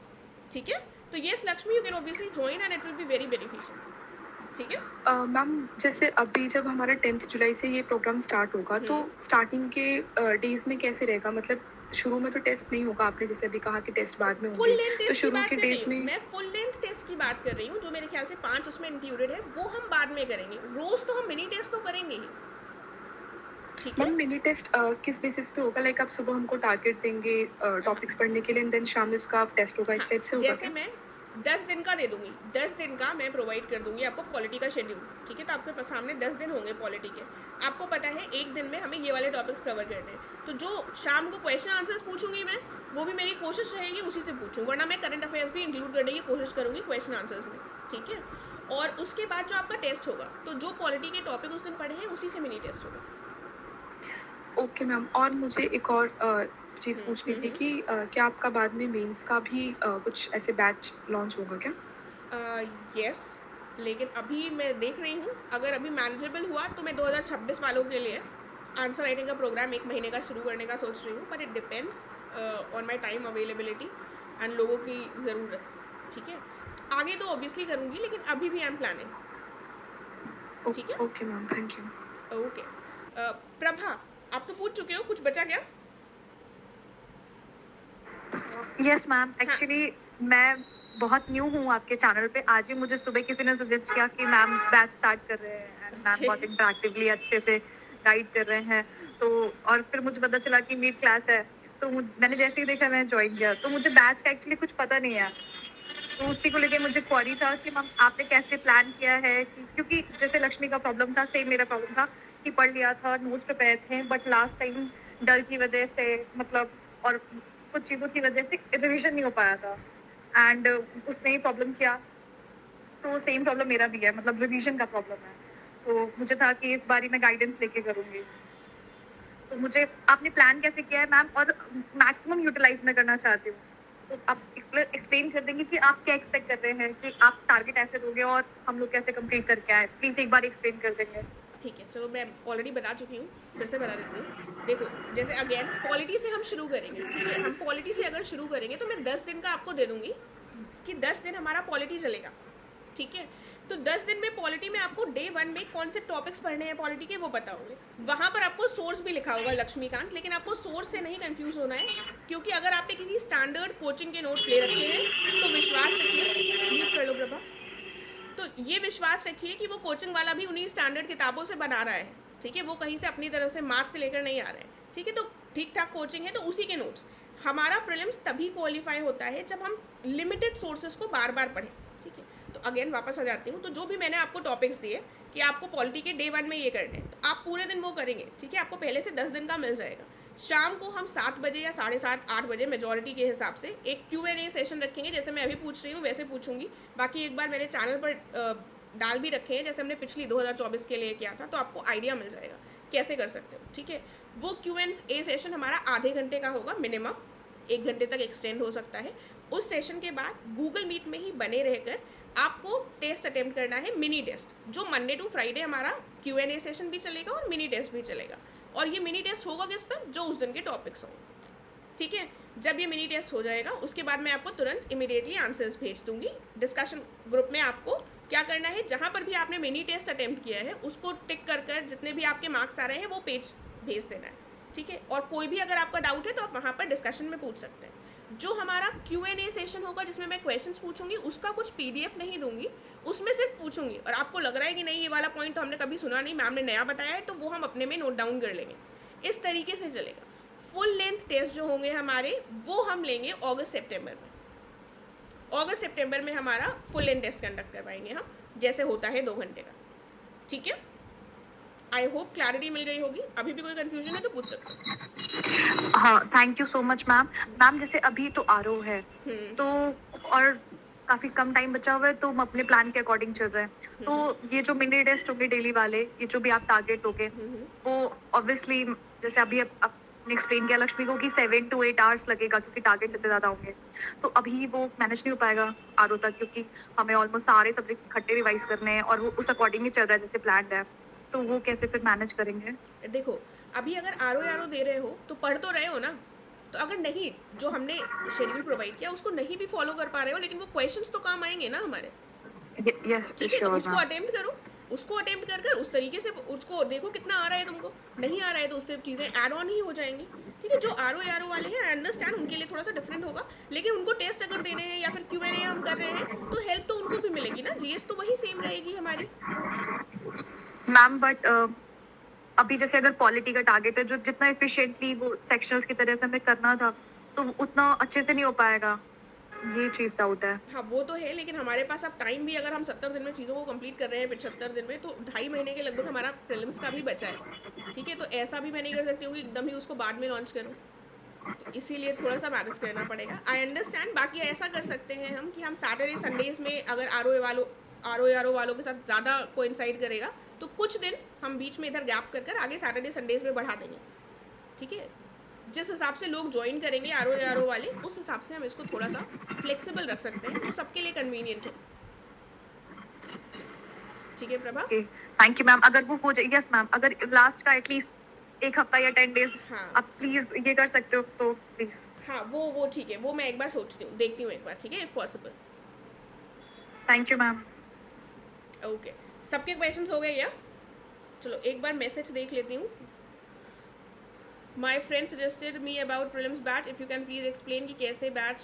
S1: ठीक है। तो yes Lakshmi, you can obviously join and it will be very beneficial, ठीक है।
S16: मैम जैसे अभी जब हमारा 10th जुलाई से ये प्रोग्राम स्टार्ट होगा, तो स्टार्टिंग के डेज में कैसे रहेगा? मतलब शुरू में तो टेस्ट नहीं होगा, आपने जैसे अभी कहा कि टेस्ट बाद में
S1: फुल
S16: होंगे,
S1: लेंथ
S16: तो
S1: टेस्ट की
S16: शुरू
S1: बात
S16: के
S1: कर रही
S16: डेज
S1: हूँ
S16: में
S1: मैं, फुल लेंथ टेस्ट की बात कर रही हूँ, जो मेरे ख्याल से 5 उसमें इंक्लूडेड है, वो हम बाद में करेंगे। रोज तो हम मिनी टेस्ट तो करेंगे ही, ठीक है।
S16: मैम मिनी टेस्ट किस बेसिस पे होगा? लाइक आप सुबह हमको टारगेट देंगे टॉपिक्स पढ़ने के लिए, एंड देन शाम में उसका टेस्ट होगा, इस टाइप से होगा
S1: जैसे
S16: क्या?
S1: मैं 10 दिन का दे दूंगी, 10 दिन का मैं प्रोवाइड कर दूंगी आपको पॉलिटी का शेड्यूल, ठीक है। तो आपके सामने 10 दिन होंगे पॉलिटी के, आपको पता है एक दिन में हमें ये वाले टॉपिक्स कवर करने हैं, तो जो शाम को क्वेश्चन आंसर्स पूछूंगी मैं, वो भी मेरी कोशिश रहेगी उसी से पूछूँ, वरना मैं करंट अफेयर्स भी इंक्लूड करने की कोशिश करूँगी क्वेश्चन आंसर्स में, ठीक है। और उसके बाद जो आपका टेस्ट होगा, तो जो पॉलिटी के टॉपिक उस दिन पढ़े हैं उसी से मिनी टेस्ट होगा।
S16: ओके मैम, और मुझे एक और चीज़ पूछनी थी कि क्या आपका बाद में मेंस का भी कुछ ऐसे बैच लॉन्च होगा क्या?
S1: यस, लेकिन अभी मैं देख रही हूँ, अगर अभी मैनेजेबल हुआ तो मैं 2026 वालों के लिए आंसर राइटिंग का प्रोग्राम 1 महीने का शुरू करने का सोच रही हूँ, but it depends on my time availability and लोगों की ज़रूरत, ठीक है। आगे तो ऑब्वियसली करूँगी, लेकिन अभी भी आई एम प्लानिंग, ठीक है।
S16: Okay ma'am, thank you.
S1: Okay, Prabha आप तो पूछ चुके हो, कुछ बचा क्या?
S13: यस मैम, एक्चुअली मैं बहुत न्यू हूँ आपके चैनल पे। आज ही मुझे सुबह किसी ने सजेस्ट किया कि मैम बैच स्टार्ट कर रहे हैं एंड मैम बहुत इंटरैक्टिवली अच्छे से गाइड कर रहे हैं, तो और फिर मुझे पता चला कि मीट क्लास है, तो मैंने जैसे ही देखा मैं ज्वाइन किया। तो मुझे बैच का एक्चुअली कुछ पता नहीं है, तो उसी को लेके मुझे क्वेरी था कि मैम आपने कैसे प्लान किया है क्योंकि जैसे लक्ष्मी का प्रॉब्लम था, सेम मेरा प्रॉब्लम था कि पढ़ लिया था, नोट्स प्रिपेयर थे, बट लास्ट टाइम डर की वजह से मतलब और कुछ चीज़ों की वजह से रिविजन नहीं हो पाया था, एंड उसने ही प्रॉब्लम किया। तो सेम प्रॉब्लम मेरा भी है, मतलब रिविजन का प्रॉब्लम है, तो मुझे था कि इस बारी मैं गाइडेंस लेके करूँगी। तो मुझे आपने प्लान कैसे किया है मैम, और मैक्सिमम यूटिलाइज मैं करना चाहती हूँ, तो आप एक्सप्लेन कर देंगे कि आप क्या एक्सपेक्ट कर रहे हैं कि आप टारगेट ऐसे दोगे और हम लोग कैसे कंप्लीट करके आए? प्लीज़ एक बार एक्सप्लेन कर देंगे।
S1: ठीक है, चलो मैं ऑलरेडी बता चुकी हूँ, फिर से बता देती हूँ। देखो, जैसे अगेन पॉलिटी से हम शुरू करेंगे, ठीक है। हम पॉलिटी से अगर शुरू करेंगे तो मैं 10 दिन का आपको दे दूँगी कि 10 दिन हमारा पॉलिटी चलेगा, ठीक है। तो 10 दिन में पॉलिटी में आपको डे 1 में कौन से टॉपिक्स पढ़ने हैं पॉलिटी के वो बताओगे। वहाँ पर आपको सोर्स भी लिखा होगा लक्ष्मीकांत, लेकिन आपको सोर्स से नहीं कंफ्यूज होना है, क्योंकि अगर आपने किसी स्टैंडर्ड कोचिंग के नोट्स ले रखे हैं तो विश्वास रखिए, म्यूट कर लो प्रभा, तो ये विश्वास रखिए कि वो कोचिंग वाला भी उन्हीं स्टैंडर्ड किताबों से बना रहा है, ठीक है। वो कहीं से अपनी तरफ से मार्क्स से लेकर नहीं आ रहा है, ठीक है। तो ठीक ठाक कोचिंग है तो उसी के नोट्स। हमारा प्रीलिम्स तभी क्वालिफाई होता है जब हम लिमिटेड सोर्सेज को बार बार पढ़ें, ठीक है। तो अगेन वापस आ जाती हूँ, तो जो भी मैंने आपको टॉपिक्स दिए कि आपको पॉलिटी के डे 1 में ये करने हैं, तो आप पूरे दिन वो करेंगे, ठीक है। आपको पहले से 10 दिन का मिल जाएगा। शाम को हम 7 बजे या 7:30 8 बजे मेजॉरिटी के हिसाब से एक Q&A सेशन रखेंगे, जैसे मैं अभी पूछ रही हूँ वैसे पूछूंगी। बाकी एक बार मेरे चैनल पर डाल भी रखे हैं, जैसे हमने पिछली 2024 के लिए किया था, तो आपको आइडिया मिल जाएगा कैसे कर सकते हो, ठीक है। वो Q&A सेशन हमारा आधे घंटे का होगा मिनिमम, 1 घंटे तक एक्सटेंड हो सकता है। उस सेशन के बाद गूगल मीट में ही बने रहकर आपको टेस्ट अटेम्प्ट करना है, मिनी टेस्ट, जो मंडे टू फ्राइडे हमारा Q&A सेशन भी चलेगा और मिनी टेस्ट भी चलेगा। और ये मिनी टेस्ट होगा किस पर, जो उस दिन के टॉपिक्स होंगे, ठीक है। जब ये मिनी टेस्ट हो जाएगा उसके बाद मैं आपको तुरंत इमीडिएटली आंसर्स भेज दूंगी। डिस्कशन ग्रुप में आपको क्या करना है, जहाँ पर भी आपने मिनी टेस्ट अटेम्प्ट किया है उसको टिक कर जितने भी आपके मार्क्स आ रहे हैं वो पेज भेज देना है, ठीक है। और कोई भी अगर आपका डाउट है तो आप वहाँ पर डिस्कशन में पूछ सकते हैं। जो हमारा Q&A सेशन होगा जिसमें मैं क्वेश्चंस पूछूंगी, उसका कुछ PDF नहीं दूंगी, उसमें सिर्फ पूछूंगी, और आपको लग रहा है कि नहीं ये वाला पॉइंट तो हमने कभी सुना नहीं, मैम ने नया बताया है, तो वो हम अपने में नोट डाउन कर लेंगे। इस तरीके से चलेगा। फुल लेंथ टेस्ट जो होंगे हमारे वो हम लेंगे अगस्त सितंबर में। अगस्त सितंबर में हमारा फुल लेंथ टेस्ट कंडक्ट करवाएंगे हम, जैसे होता है 2 घंटे का, ठीक है। आई होप क्लैरिटी मिल गई होगी। अभी भी कोई कंफ्यूजन है तो पूछ सकते हो।
S13: हाँ, thank you so much ma'am. Ma'am जैसे अभी तो आरओ है, तो और काफी कम टाइम बचा हुआ है, तो हम अपने प्लान के अकॉर्डिंग चल रहे हैं। तो ये जो मिनी टेस्ट होंगे डेली वाले, ये जो भी आप टारगेट होगे, वो ऑब्वियसली जैसे अभी आपने एक्सप्लेन किया लक्ष्मी को कि 7 to 8 आवर्स लगेगा, क्योंकि टारगेट जितने ज़्यादा होंगे, तो अभी वो मैनेज नहीं हो पाएगा आरओ तक, क्योंकि हमें ऑलमोस्ट सारे सब्जेक्ट इकट्ठे रिवाइज करने हैं और वो उस अकॉर्डिंग ही चल रहा है जैसे प्लान है। तो वो कैसे फिर मैनेज करेंगे?
S1: देखो, अभी अगर आरओ दे रहे हो तो पढ़ तो रहे हो ना, तो अगर नहीं, जो हमने शेड्यूल प्रोवाइड किया उसको नहीं भी फॉलो कर पा रहे हो, लेकिन वो क्वेश्चंस तो काम आएंगे ना हमारे, ठीक है। तो उसको अटेम्प्ट करो, उसको अटेम्प्ट कर उस तरीके से उसको देखो कितना आ रहा है तुमको। नहीं आ रहा है तो उससे चीज़ें ऐड ऑन ही हो जाएंगी, ठीक है। जो आरओ वाले हैं, आई अंडरस्टैंड उनके लिए थोड़ा सा डिफरेंट होगा, लेकिन उनको टेस्ट अगर देने हैं या फिर Q&A हम कर रहे हैं तो हेल्प तो उनको भी मिलेगी ना, GS तो वही सेम रहेगी हमारी।
S13: मैम बट अभी जैसे अगर पॉलिटी का टारगेट है, जो जितना एफिशिएंटली वो सेक्शंस की तरह से हमें करना था, तो उतना अच्छे से नहीं हो पाएगा, ये चीज़ डाउट है।
S1: हाँ वो तो है, लेकिन हमारे पास अब टाइम भी, अगर हम 70 दिन में चीज़ों को कंप्लीट कर रहे हैं 75 दिन में, तो 2.5 महीने के लगभग हमारा प्रीलिम्स का भी बचा है, ठीक है। तो ऐसा भी मैं नहीं कर सकती हूँ कि एकदम ही उसको बाद में लॉन्च करूँ, तो इसीलिए थोड़ा सा मैनेज करना पड़ेगा। I understand. बाकी ऐसा कर सकते हैं हम कि हम सैटरडे संडेज़ में अगर आरओ वालों के साथ ज़्यादा कोइंसाइड करेगा तो कुछ दिन हम बीच में इधर गैप कर आगे सैटरडे संडेज़ में बढ़ा देंगे, ठीक है। जिस हिसाब से लोग ज्वाइन करेंगे आरओ वाले, उस हिसाब से हम इसको थोड़ा सा फ्लेक्सिबल रख सकते हैं, जो सबके लिए कन्वीनियंट हो, ठीक है प्रभा।
S13: Thank you ma'am. अगर वो हो जाए, यस मैम, अगर लास्ट का एटलीस्ट 1 हफ्ता या 10 डेज आप प्लीज ये कर सकते हो तो प्लीज।
S1: हाँ वो ठीक है, वो मैं एक बार सोचती हूँ, देखती हूँ एक बार, ठीक है, if possible.
S13: Thank you ma'am.
S1: Okay, सबके क्वेश्चंस हो गए या? चलो एक बार मैसेज देख लेती हूँ। My friend suggested me about prelims batch, if you can please explain कि कैसे बैच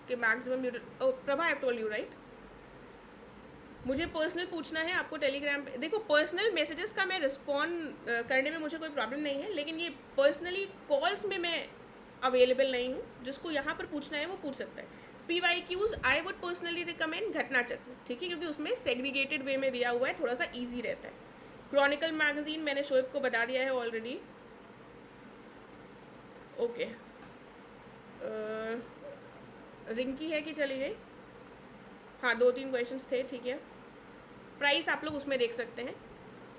S1: के maximum. Prabha I have told you right. मुझे पर्सनल पूछना है आपको टेलीग्राम पे। देखो, पर्सनल मैसेजेस का मैं रिस्पॉन्ड करने में मुझे कोई प्रॉब्लम नहीं है, लेकिन ये पर्सनली कॉल्स में मैं अवेलेबल नहीं हूँ। जिसको यहाँ पर पूछना है वो पूछ सकता है। PYQs I would personally recommend घटना चक्र, ठीक है, क्योंकि उसमें सेग्रीगेटेड वे में दिया हुआ है, थोड़ा सा ईजी रहता है। क्रॉनिकल मैगजीन मैंने शोएब को बता दिया है ऑलरेडी। ओके, रिंकी है कि चली गई? हाँ, 2-3 क्वेश्चंस थे, ठीक है। प्राइस आप लोग उसमें देख सकते हैं।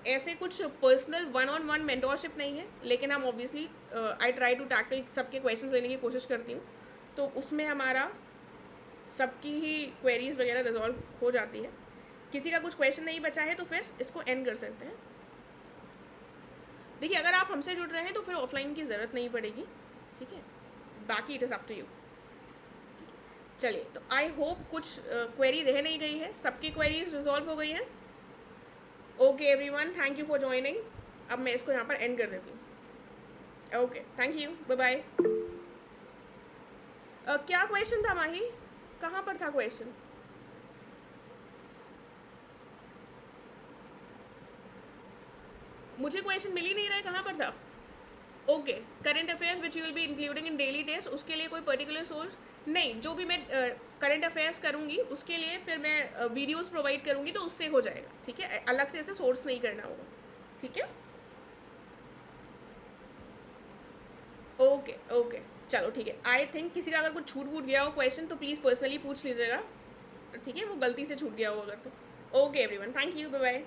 S1: ऐसे कुछ पर्सनल 1-on-1 मेंटोरशिप नहीं है, लेकिन हम obviously I try to tackle सबके क्वेश्चंस लेने की कोशिश करती हूँ, तो उसमें हमारा सबकी ही क्वेरीज वगैरह रिजॉल्व हो जाती है। किसी का कुछ क्वेश्चन नहीं बचा है तो फिर इसको एंड कर सकते हैं। देखिए, अगर आप हमसे जुड़ रहे हैं तो फिर ऑफलाइन की ज़रूरत नहीं पड़ेगी, ठीक है। बाकी it is up to you. चलिए, तो आई होप कुछ क्वेरी रह नहीं गई है, सबकी क्वेरीज रिजॉल्व हो गई हैं। Okay everyone, thank you for joining. अब मैं इसको यहाँ पर एंड कर देती हूँ। Okay, thank you, bye bye. क्या क्वेश्चन था माही? कहाँ पर था क्वेश्चन? मुझे क्वेश्चन मिल ही नहीं रहा है, कहाँ पर था? Okay, current affairs which you will be including in daily test, उसके लिए कोई पर्टिकुलर सोर्स नहीं। जो भी मैं करंट अफेयर्स करूँगी उसके लिए फिर मैं वीडियोस प्रोवाइड करूँगी, तो उससे हो जाएगा, ठीक है, अलग से ऐसे सोर्स नहीं करना होगा, ठीक है। ओके ओके चलो ठीक है। आई थिंक किसी का अगर कुछ छूट वूट गया हो क्वेश्चन तो प्लीज़ पर्सनली पूछ लीजिएगा, ठीक है, वो गलती से छूट गया हो अगर तो। Okay everyone, thank you, bye bye.